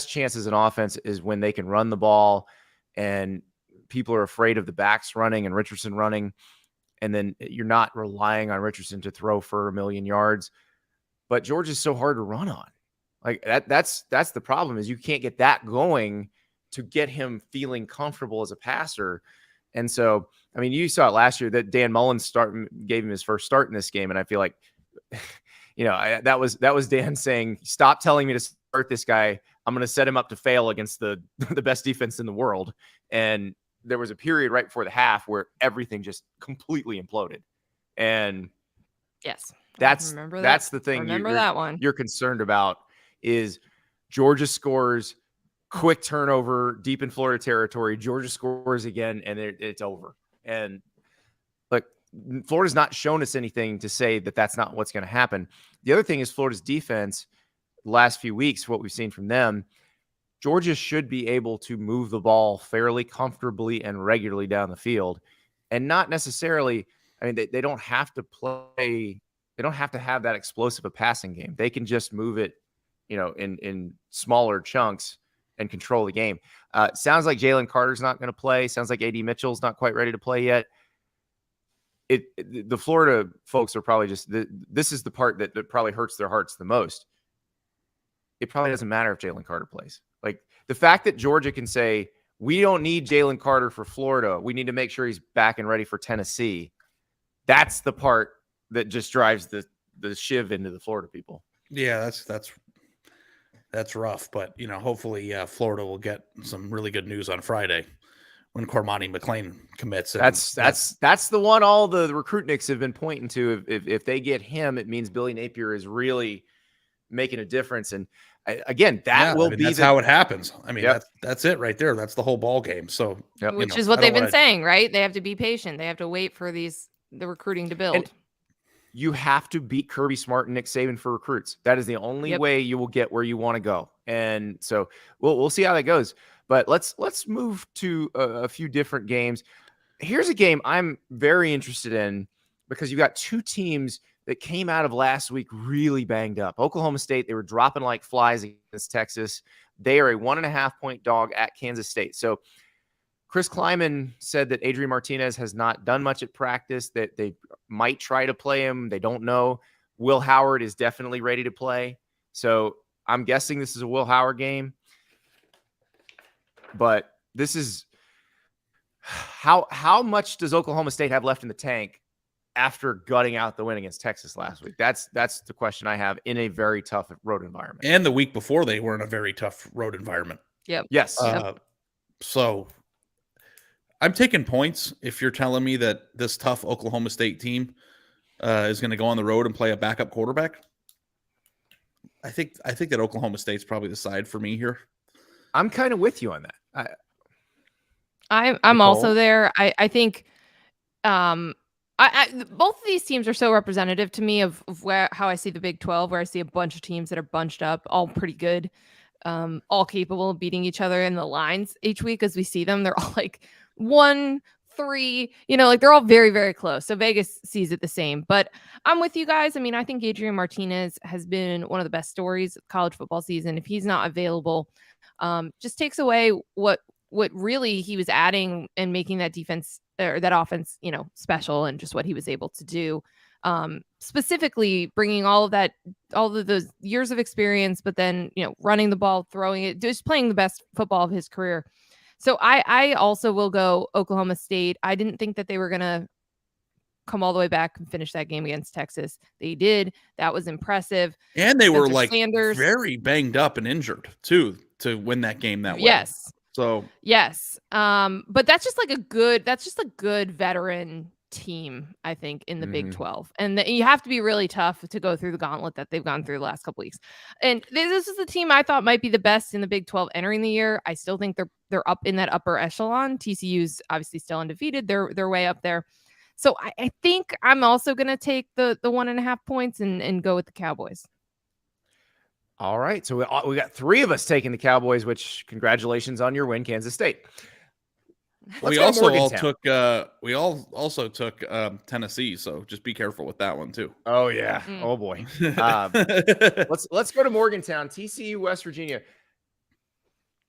chances in offense is when they can run the ball and people are afraid of the backs running and Richardson running. And then you're not relying on Richardson to throw for 1,000,000 yards. But Georgia's so hard to run on. Like that's the problem is you can't get that going to get him feeling comfortable as a passer. And so, I mean, you saw it last year that Dan Mullen gave him his first start in this game. And I feel like, you know, that was Dan saying, stop telling me to start this guy. I'm going to set him up to fail against the best defense in the world. And there was a period right before the half where everything just completely imploded. And yes, that's the thing you're concerned about is Georgia scores, quick turnover deep in Florida territory. Georgia scores again, and it's over. And look, Florida's not shown us anything to say that that's not what's going to happen. The other thing is Florida's defense. The last few weeks, what we've seen from them, Georgia should be able to move the ball fairly comfortably and regularly down the field, and not necessarily. I mean, they don't have to play. They don't have to have that explosive a passing game. They can just move it, you know, in smaller chunks and control the game. Sounds like Jalen Carter's not going to play. Sounds like AD Mitchell's not quite ready to play yet. The Florida folks are probably just this is the part that probably hurts their hearts the most. It probably doesn't matter if Jalen Carter plays. Like the fact that Georgia can say, we don't need Jalen Carter for Florida. We need to make sure he's back and ready for Tennessee. That's the part that just drives the shiv into the Florida people. Yeah, that's rough. But, you know, hopefully Florida will get some really good news on Friday when Cormani McClain commits. That's the one all the recruitniks have been pointing to. If they get him, it means Billy Napier is really making a difference. And again, that's how it happens. I mean, that's it right there. That's the whole ball game. So, which is what they've been saying, right? They have to be patient. They have to wait for the recruiting to build. And you have to beat Kirby Smart and Nick Saban for recruits. That is the only way you will get where you want to go. And so we'll see how that goes. But let's move to a few different games. Here's a game I'm very interested in because you got two teams that came out of last week really banged up. Oklahoma State, they were dropping like flies against Texas. They are a 1.5-point dog at Kansas State. So Chris Kleiman said that Adrian Martinez has not done much at practice, that they might try to play him. They don't know. Will Howard is definitely ready to play. So I'm guessing this is a Will Howard game. But this is how much does Oklahoma State have left in the tank after gutting out the win against Texas last week? That's the question I have in a very tough road environment. And the week before they were in a very tough road environment. Yep. Yes. So I'm taking points if you're telling me that this tough Oklahoma State team is going to go on the road and play a backup quarterback. I think that Oklahoma State's probably the side for me here. I'm kind of with you on that. I'm also there. I think Both of these teams are so representative to me of how I see the Big 12, where I see a bunch of teams that are bunched up, all pretty good, all capable of beating each other in the lines each week as we see them. They're all like 1-3, like they're all very, very close. So Vegas sees it the same. But I'm with you guys. I mean, I think Adrian Martinez has been one of the best stories of college football season. If he's not available, just takes away what really he was adding and making that defense or that offense, special, and just what he was able to do. Specifically bringing all of those years of experience, but then, running the ball, throwing it, just playing the best football of his career. So I also will go Oklahoma State. I didn't think that they were going to come all the way back and finish that game against Texas. They did. That was impressive. And they were Sanders, very banged up and injured too, to win that game that way. Yes. So yes. But that's just a good veteran team, I think, in the Big 12. And you have to be really tough to go through the gauntlet that they've gone through the last couple weeks. And this is the team I thought might be the best in the Big 12 entering the year. I still think they're up in that upper echelon. TCU's obviously still undefeated. They're way up there. So I think I'm also going to take the 1.5 points and go with the Cowboys. All right. So we got 3 of us taking the Cowboys, which congratulations on your win, Kansas State. We also took Tennessee, so just be careful with that one too. Oh yeah. Oh boy. Let's go to Morgantown, TCU, West Virginia.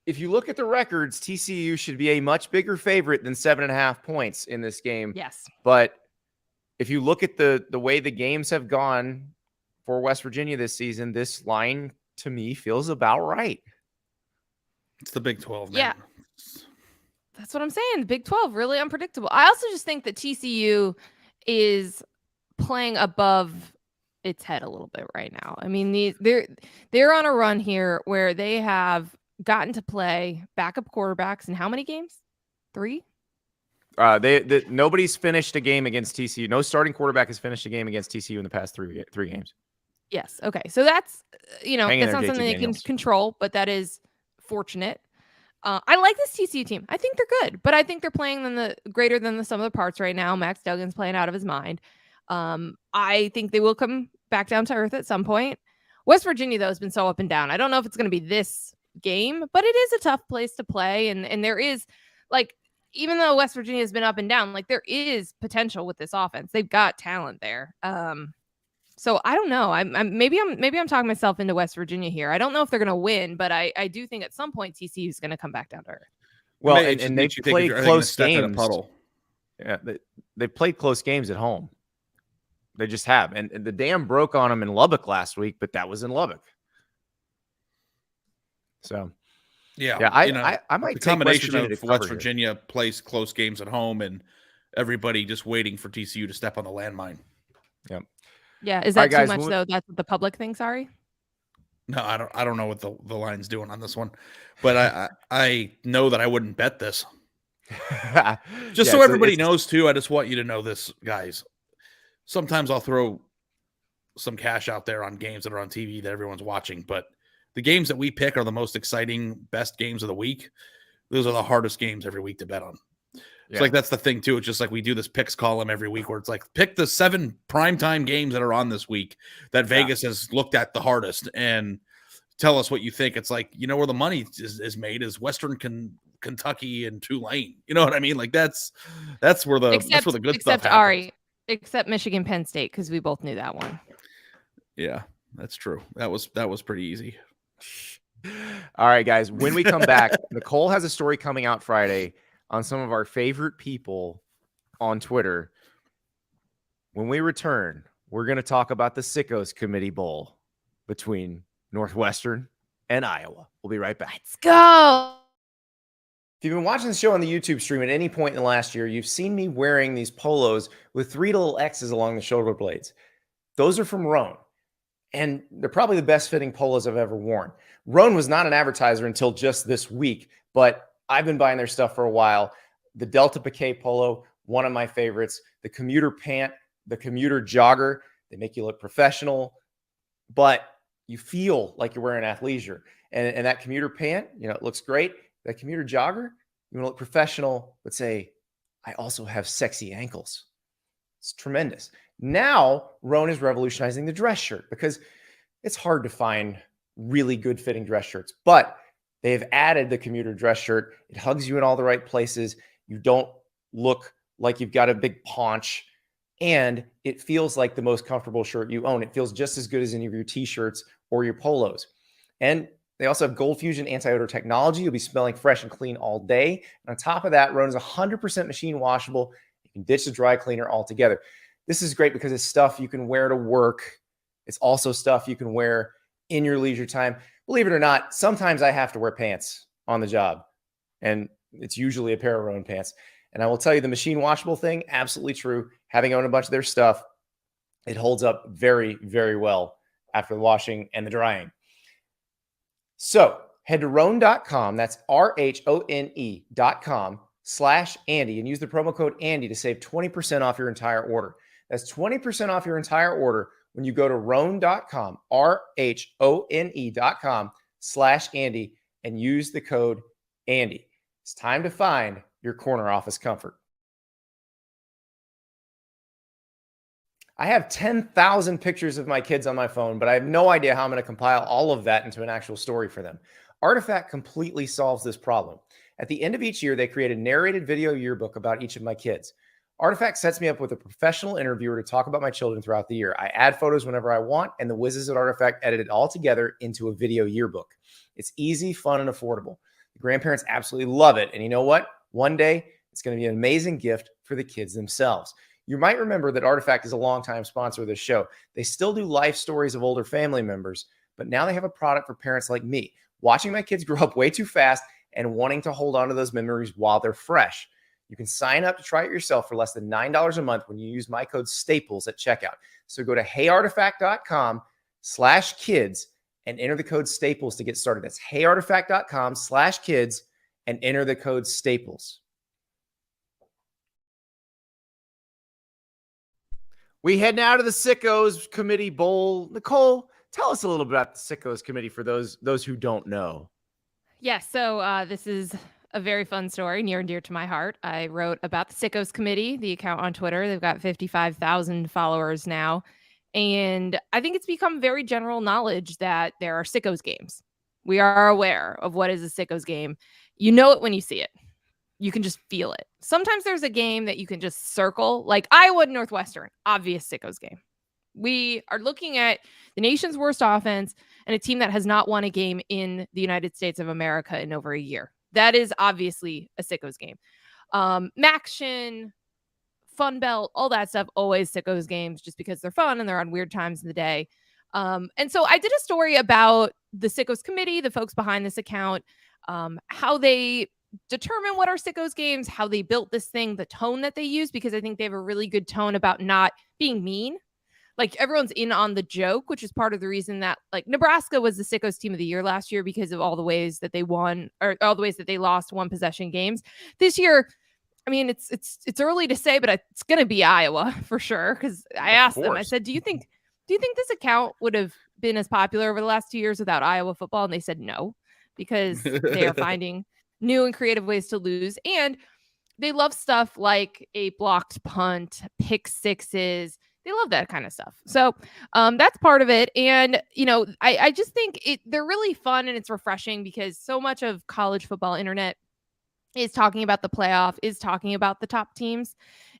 If you look at the records, TCU should be a much bigger favorite than 7.5 points in this game. Yes. But if you look at the way the games have gone for West Virginia this season, this line to me feels about right. It's the Big 12, man. Yeah. That's what I'm saying. The Big 12, really unpredictable. I also just think that TCU is playing above its head a little bit right now. I mean, they're on a run here where they have gotten to play backup quarterbacks in how many games? 3? Nobody's finished a game against TCU. No starting quarterback has finished a game against TCU in the past 3 games. Yes. Okay. So that's, that's not something they can Daniels. control, but that is fortunate. I like this TCU team. I think they're good, but I think they're playing them greater than the sum of the parts right now. Max Duggan's playing out of his mind. I think they will come back down to earth at some point. West Virginia, though, has been so up and down. I don't know if it's going to be this game, but it is a tough place to play. And there is, even though West Virginia has been up and down, there is potential with this offense. They've got talent there. So I don't know. Maybe I'm talking myself into West Virginia here. I don't know if they're going to win, but I do think at some point TCU is going to come back down to earth. Well, and they've played close games. Yeah, they've played close games at home. They just have, and the dam broke on them in Lubbock last week, but that was in Lubbock. So, I might the take combination West of West Virginia plays close games at home, and everybody just waiting for TCU to step on the landmine. Yep. Yeah, is that too much though? That's what the public thinks. Sorry. No, I don't know what the line's doing on this one, but I know that I wouldn't bet this. Just so everybody knows too, I just want you to know this, guys. Sometimes I'll throw some cash out there on games that are on TV that everyone's watching, but the games that we pick are the most exciting, best games of the week. Those are the hardest games every week to bet on. It's that's the thing too. It's just we do this picks column every week where it's pick the 7 primetime games that are on this week that Vegas has looked at the hardest and tell us what you think. It's where the money is made is Western Kentucky and Tulane. You know what I mean? That's where the good stuff happens. Except Michigan, Penn State, because we both knew that one. Yeah, that's true. That was pretty easy. All right, guys. When we come back, Nicole has a story coming out Friday on some of our favorite people on Twitter. When we return, we're going to talk about the Sickos Committee Bowl between Northwestern and Iowa. We'll be right back. Let's go. If you've been watching the show on the YouTube stream at any point in the last year, you've seen me wearing these polos with 3 little X's along the shoulder blades. Those are from Roan, and they're probably the best fitting polos I've ever worn. Roan was not an advertiser until just this week, but I've been buying their stuff for a while. The Delta Piquet polo, one of my favorites. The commuter pant, the commuter jogger, they make you look professional, but you feel like you're wearing athleisure. And that commuter pant, it looks great. That commuter jogger, you want to look professional, but say, I also have sexy ankles. It's tremendous. Now, Rhone is revolutionizing the dress shirt because it's hard to find really good fitting dress shirts, but they've added the commuter dress shirt. It hugs you in all the right places. You don't look like you've got a big paunch, and it feels like the most comfortable shirt you own. It feels just as good as any of your t-shirts or your polos. And they also have Gold Fusion anti-odor technology. You'll be smelling fresh and clean all day. And on top of that, Rhone is 100% machine washable. You can ditch the dry cleaner altogether. This is great because it's stuff you can wear to work. It's also stuff you can wear in your leisure time. Believe it or not, sometimes I have to wear pants on the job, and it's usually a pair of Rhone pants. And I will tell you, the machine washable thing, absolutely true. Having owned a bunch of their stuff, it holds up very, very well after the washing and the drying. So head to Rhone.com. That's RHONE.com/Andy and use the promo code Andy to save 20% off your entire order. That's 20% off your entire order when you go to Rhone.com, RHONE.com/Andy, and use the code Andy. It's time to find your corner office comfort. I have 10,000 pictures of my kids on my phone, but I have no idea how I'm going to compile all of that into an actual story for them. Artifact completely solves this problem. At the end of each year, they create a narrated video yearbook about each of my kids. Artifact sets me up with a professional interviewer to talk about my children throughout the year. I add photos whenever I want, and the whizzes at Artifact edit it all together into a video yearbook. It's easy, fun, and affordable. The grandparents absolutely love it. And you know what? One day, it's going to be an amazing gift for the kids themselves. You might remember that Artifact is a longtime sponsor of this show. They still do life stories of older family members, but now they have a product for parents like me, watching my kids grow up way too fast and wanting to hold on to those memories while they're fresh. You can sign up to try it yourself for less than $9 a month when you use my code STAPLES at checkout. So go to heyartifact.com/kids and enter the code STAPLES to get started. That's heyartifact.com/kids and enter the code STAPLES. We head now to the Sickos Committee Bowl. Nicole, tell us a little bit about the Sickos Committee for those who don't know. Yeah, so this is a very fun story, near and dear to my heart. I wrote about the Sickos Committee, the account on Twitter. They've got 55,000 followers now. And I think it's become very general knowledge that there are Sickos games. We are aware of what is a Sickos game. You know it when you see it. You can just feel it. Sometimes there's a game that you can just circle, like Iowa and Northwestern, obvious Sickos game. We are looking at the nation's worst offense and a team that has not won a game in the United States of America in over a year. That is obviously a Sickos game. Maction, Fun Belt, all that stuff, always Sickos games just because they're fun and they're on weird times in the day. And so I did a story about the Sickos Committee, the folks behind this account, how they determine what are Sickos games, how they built this thing, the tone that they use, because I think they have a really good tone about not being mean. Like everyone's in on the joke, which is part of the reason that like Nebraska was the Sickos team of the year last year because of all the ways that they won or all the ways that they lost one possession games. This year, I mean, it's early to say, but it's going to be Iowa for sure. Because I asked them, I said, do you think this account would have been as popular over the last 2 years without Iowa football? And they said no, because they are finding new and creative ways to lose. And they love stuff like a blocked punt, pick sixes. They love that kind of stuff. So that's part of it. And, you know, I just think they're really fun and it's refreshing because so much of college football internet is talking about the playoff, is talking about the top teams.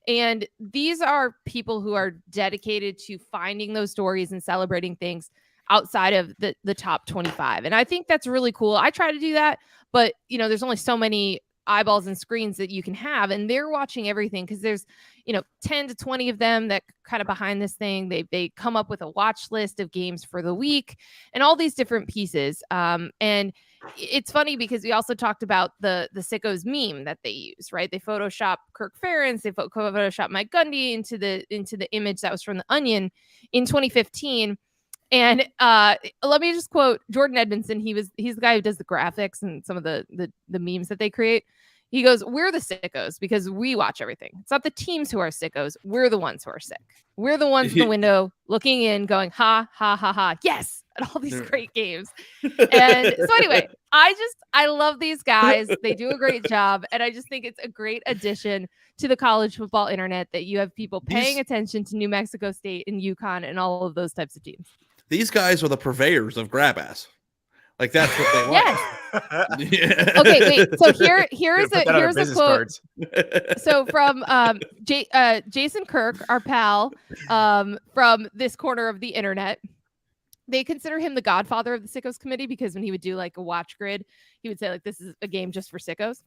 And these are people who are dedicated to finding those stories and celebrating things outside of the top 25. And I think that's really cool. I try to do that, but, you know, there's only so many eyeballs and screens that you can have, and they're watching everything because there's, you know, 10 to 20 of them that kind of behind this thing. They come up with a watch list of games for the week and all these different pieces. And it's funny because we also talked about the Sickos meme that they use, right? They Photoshop Kirk Ferentz, they Photoshop Mike Gundy into the image that was from The Onion in 2015. And let me just quote Jordan Edmondson. He's the guy who does the graphics and some of the memes that they create. He goes, we're the sickos because we watch everything. It's not the teams who are sickos. We're the ones who are sick. We're the ones in the window looking in going, ha, ha, ha, ha. Yes. At all these great games. And so anyway, I love these guys. They do a great job. And I just think it's a great addition to the college football internet that you have people paying attention to New Mexico State and UConn and all of those types of teams. These guys are the purveyors of grab ass. Like that's what they like. Yes. Okay, wait. So here's a quote. So from Jason Kirk, our pal, from this corner of the internet. They consider him the godfather of the sickos committee because when he would do like a watch grid, he would say like, this is a game just for sickos.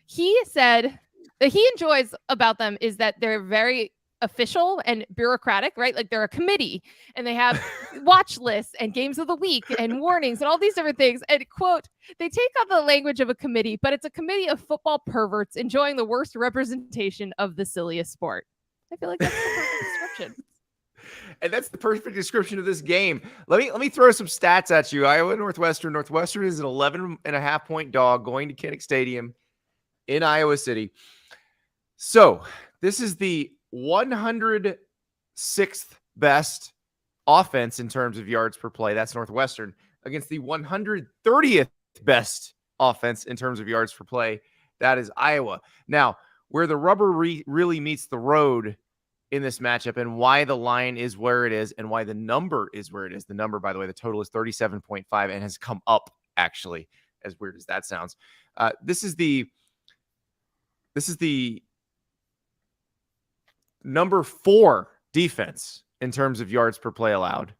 He said that he enjoys about them is that they're very official and bureaucratic, right? Like they're a committee and they have watch lists and games of the week and warnings and all these different things. And quote, they take on the language of a committee, but it's a committee of football perverts enjoying the worst representation of the silliest sport. I feel like that's the perfect description. And that's the perfect description of this game. Let me throw some stats at you. Iowa Northwestern. Northwestern is an 11.5-point dog going to Kinnick Stadium in Iowa City. So this is the 106th best offense in terms of yards per play. That's Northwestern against the 130th best offense in terms of yards per play. That is Iowa. Now, where the rubber really meets the road in this matchup and why the line is where it is and why the number is where it is. The number, by the way, the total is 37.5 and has come up, actually, as weird as that sounds. This is the number 4 defense in terms of yards per play allowed.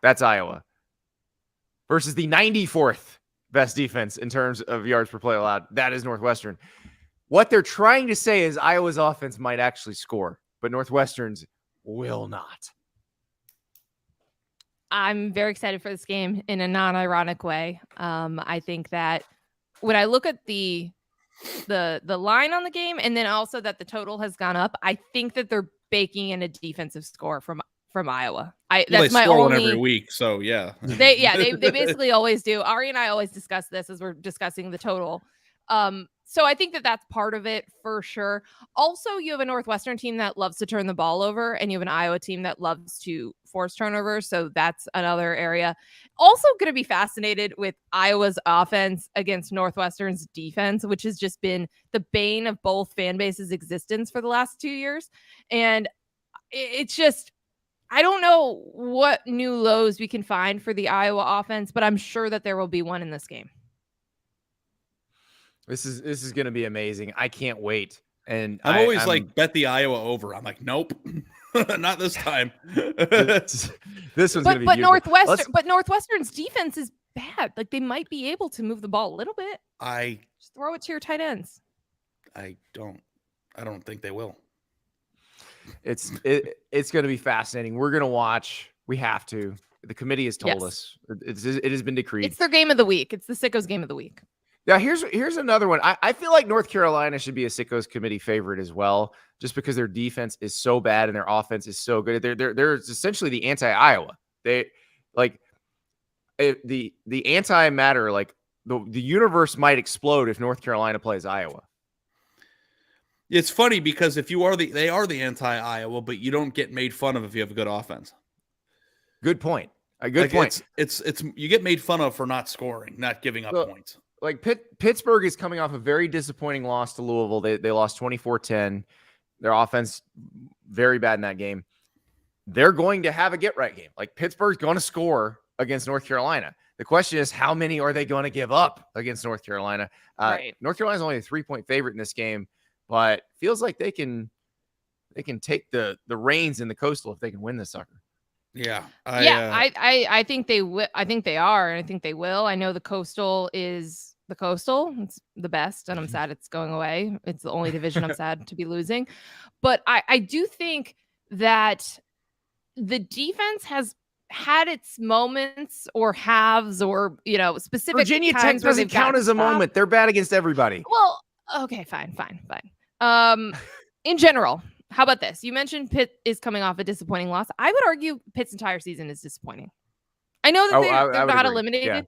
That's Iowa. Versus the 94th best defense in terms of yards per play allowed. That is Northwestern. What they're trying to say is Iowa's offense might actually score, but Northwestern's will not. I'm very excited for this game in a non-ironic way. I think that when I look at the line on the game and then also that the total has gone up, I think that they're baking in a defensive score from Iowa. That's my only one every week. So yeah, they basically always do. Ari and I always discuss this as we're discussing the total. So I think that that's part of it for sure. Also, you have a Northwestern team that loves to turn the ball over, and you have an Iowa team that loves to force turnovers. So that's another area. Also going to be fascinated with Iowa's offense against Northwestern's defense, which has just been the bane of both fan bases' existence for the last 2 years. And it's just, I don't know what new lows we can find for the Iowa offense, but I'm sure that there will be one in this game. This is going to be amazing. I can't wait. And I'm always like, bet the Iowa over. I'm like, nope, not this time. This one's going to be beautiful. But Northwestern's defense is bad. Like they might be able to move the ball a little bit. Just throw it to your tight ends. I don't think they will. It's going to be fascinating. We're going to watch. We have to. The committee has told us. It has been decreed. It's their game of the week. It's the Sickos game of the week. Yeah, here's another one. I feel like North Carolina should be a Sickos committee favorite as well, just because their defense is so bad and their offense is so good. They're essentially the anti-Iowa. They like the anti-matter. Like the universe might explode if North Carolina plays Iowa. It's funny because they are the anti-Iowa, but you don't get made fun of if you have a good offense. Good point. A good point. It's you get made fun of for not scoring, not giving up points. Like Pittsburgh is coming off a very disappointing loss to Louisville. They lost 24-10. Their offense very bad in that game. They're going to have a get-right game. Like Pittsburgh's going to score against North Carolina. The question is, how many are they going to give up against North Carolina? Right. North Carolina's only a 3-point favorite in this game, but feels like they can take the reins in the Coastal if they can win this sucker. Yeah. I think they will. I think they are, and I think they will. I know the Coastal is the Coastal. It's the best, and I'm sad it's going away. It's the only division I'm sad to be losing. But I do think that the defense has had its moments or halves or, specific Virginia Tech doesn't count as a moment. They're bad against everybody. Well, okay, fine. In general, how about this? You mentioned Pitt is coming off a disappointing loss. I would argue Pitt's entire season is disappointing. I know that they're not eliminated. Yeah.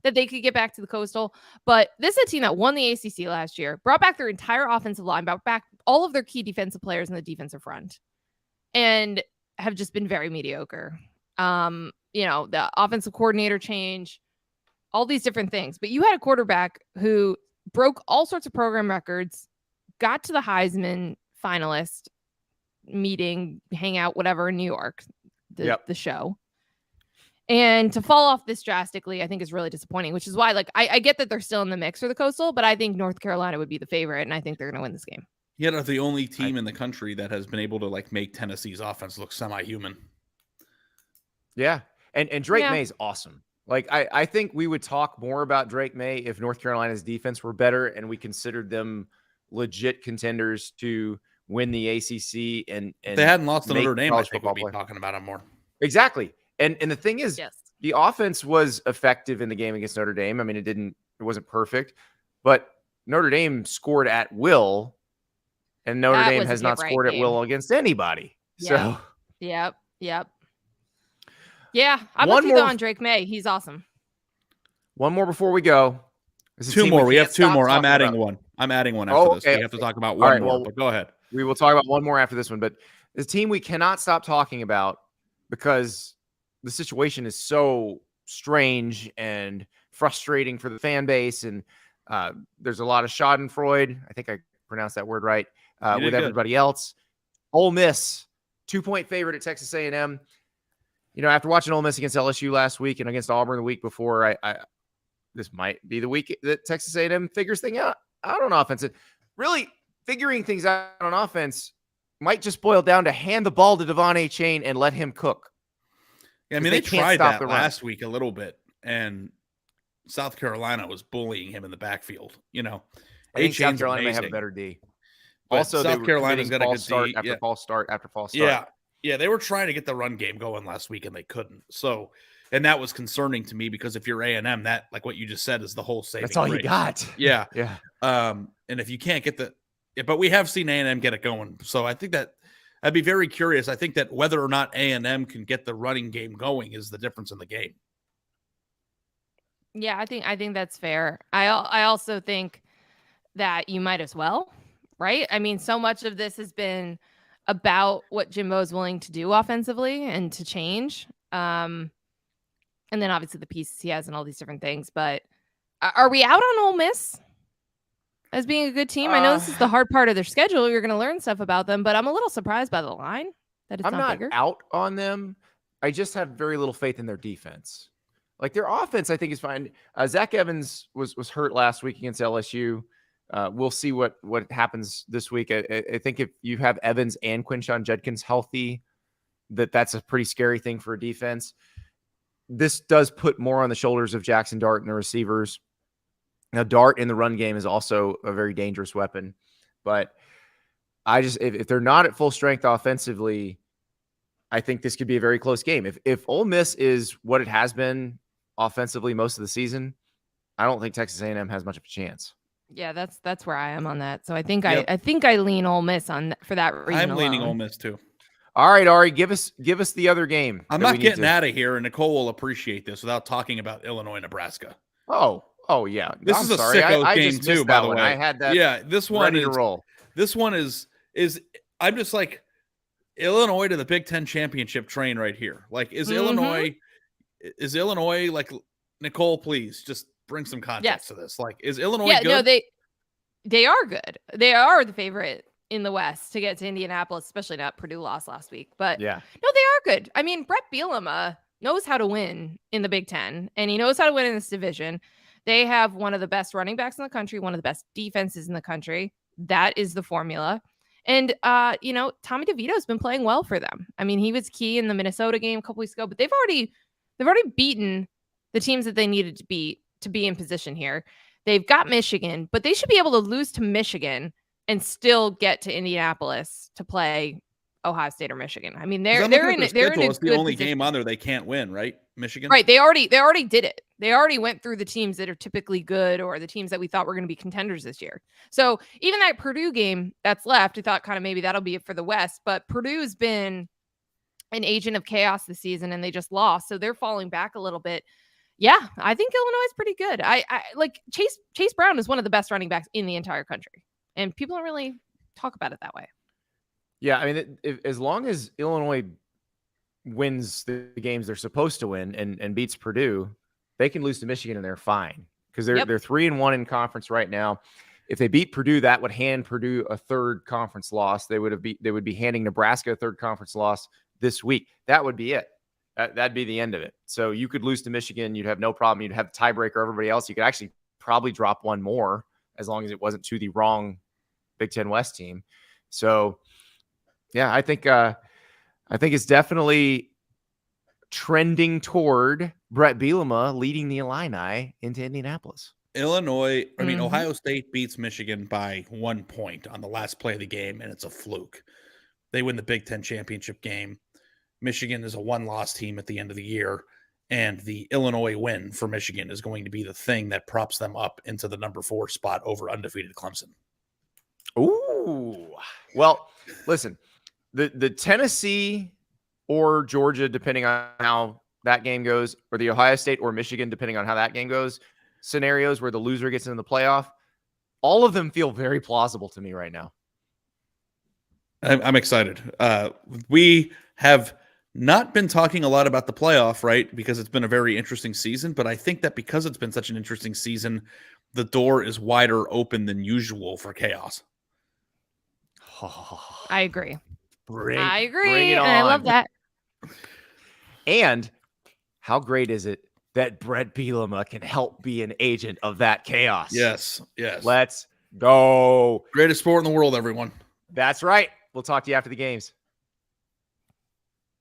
that they could get back to the Coastal. But this is a team that won the ACC last year, brought back their entire offensive line, brought back all of their key defensive players in the defensive front, and have just been very mediocre. The offensive coordinator change, all these different things. But you had a quarterback who broke all sorts of program records, got to the Heisman finalist meeting, hangout, whatever in New York, the show. And to fall off this drastically, I think is really disappointing, which is why, like, I get that they're still in the mix for the Coastal, but I think North Carolina would be the favorite, and I think they're going to win this game. Yeah, they're the only team in the country that has been able to like make Tennessee's offense look semi-human. Yeah, and Drake May's awesome. Like, I think we would talk more about Drake May if North Carolina's defense were better and we considered them legit contenders to win the ACC. And if they hadn't lost to Notre Dame, I think we'd be talking about it more. Exactly. And the thing is, the offense was effective in the game against Notre Dame. I mean, it wasn't perfect, but Notre Dame scored at will, and Notre Dame has not scored at will against anybody. Yeah. So, yep. Yeah, I'm with you on Drake May. He's awesome. One more before we go. Two more. We have two more. I'm adding one. I'm adding one after this. We have to talk about one more, but go ahead. We will talk about one more after this one, but the team we cannot stop talking about because the situation is so strange and frustrating for the fan base, and there's a lot of schadenfreude. I think I pronounced that word right with everybody else. Ole Miss, 2-point favorite at Texas A&M. After watching Ole Miss against LSU last week and against Auburn the week before, this might be the week that Texas A&M figures things out on offense. Really figuring things out on offense might just boil down to hand the ball to Devon Achane and let him cook. Yeah, I mean, they tried that last week a little bit, and South Carolina was bullying him in the backfield. I think South Carolina may have a better D. Also, South Carolina's got a good start D. After false start. Yeah, they were trying to get the run game going last week, and they couldn't. So, and that was concerning to me because if you're A&M, that, like what you just said, is the whole saving That's all grace. you got. Yeah. And if you can't get but we have seen A&M get it going. So I think that I'd be very curious. I think that whether or not A&M can get the running game going is the difference in the game. Yeah, I think that's fair. I also think that you might as well, right? I mean, so much of this has been about what Jimbo's willing to do offensively and to change. And then obviously the pieces he has and all these different things. But are we out on Ole Miss as being a good team? I know this is the hard part of their schedule. You're going to learn stuff about them, but I'm a little surprised by the line that it's I'm not bigger. Out on them. I just have very little faith in their defense. Like, their offense, I think, is fine. Zach Evans was hurt last week against LSU. We'll see what happens this week. I think if you have Evans and Quinshon Judkins healthy, that's a pretty scary thing for a defense. This does put more on the shoulders of Jackson Dart and the receivers. Now, Dart in the run game is also a very dangerous weapon. But if they're not at full strength offensively, I think this could be a very close game. If Ole Miss is what it has been offensively most of the season, I don't think Texas A&M has much of a chance. Yeah, that's where I am on that. So I think I lean Ole Miss for that reason. I'm leaning Ole Miss too. All right, Ari, give us the other game. I'm not getting out of here, and Nicole will appreciate this without talking about Illinois, Nebraska. Oh yeah. This is a sicko game too, by the way. I had that. Yeah, this one ready to roll. This one is I'm just like Illinois to the Big Ten championship train right here. Like, is Illinois like, Nicole? Please just bring some context to this. Like, is Illinois good? No, they are good. They are the favorite in the West to get to Indianapolis, especially not Purdue lost last week. But no, they are good. I mean, Brett Bielema knows how to win in the Big Ten, and he knows how to win in this division. They have one of the best running backs in the country, one of the best defenses in the country. That is the formula. And, Tommy DeVito's been playing well for them. I mean, he was key in the Minnesota game a couple weeks ago, but they've already beaten the teams that they needed to beat to be in position here. They've got Michigan, but they should be able to lose to Michigan and still get to Indianapolis to play Ohio State or Michigan. I mean, they're in a it's the good only position. game on there they can't win, right? Michigan. Right. They already did it. They already went through the teams that are typically good or the teams that we thought were going to be contenders this year. So even that Purdue game that's left, I thought kind of maybe that'll be it for the West, but Purdue's been an agent of chaos this season and they just lost. So they're falling back a little bit. Yeah, I think Illinois is pretty good. I like Chase Brown is one of the best running backs in the entire country, and people don't really talk about it that way. Yeah, I mean, as long as Illinois wins the games they're supposed to win and beats Purdue, they can lose to Michigan and they're fine because they're 3-1 in conference right now. If they beat Purdue, that would hand Purdue a third conference loss. They would be handing Nebraska a third conference loss this week. That would be it. That'd be the end of it. So you could lose to Michigan. You'd have no problem. You'd have the tiebreaker. Everybody else, you could actually probably drop one more as long as it wasn't to the wrong Big Ten West team. So, yeah, I think it's definitely trending toward Brett Bielema leading the Illini into Indianapolis. Illinois, I mean, Ohio State beats Michigan by 1 point on the last play of the game, and it's a fluke. They win the Big Ten championship game. Michigan is a one-loss team at the end of the year, and the Illinois win for Michigan is going to be the thing that props them up into the number 4 spot over undefeated Clemson. Ooh. Well, listen, the Tennessee or Georgia, depending on how that game goes, or the Ohio State or Michigan, depending on how that game goes, scenarios where the loser gets into the playoff, all of them feel very plausible to me right now. I'm excited. We have not been talking a lot about the playoff, right? Because it's been a very interesting season, but I think that because it's been such an interesting season, the door is wider open than usual for chaos. I agree. I agree. And I love that. And how great is it that Brett Bielema can help be an agent of that chaos? Yes. Let's go. Greatest sport in the world, everyone. That's right. We'll talk to you after the games.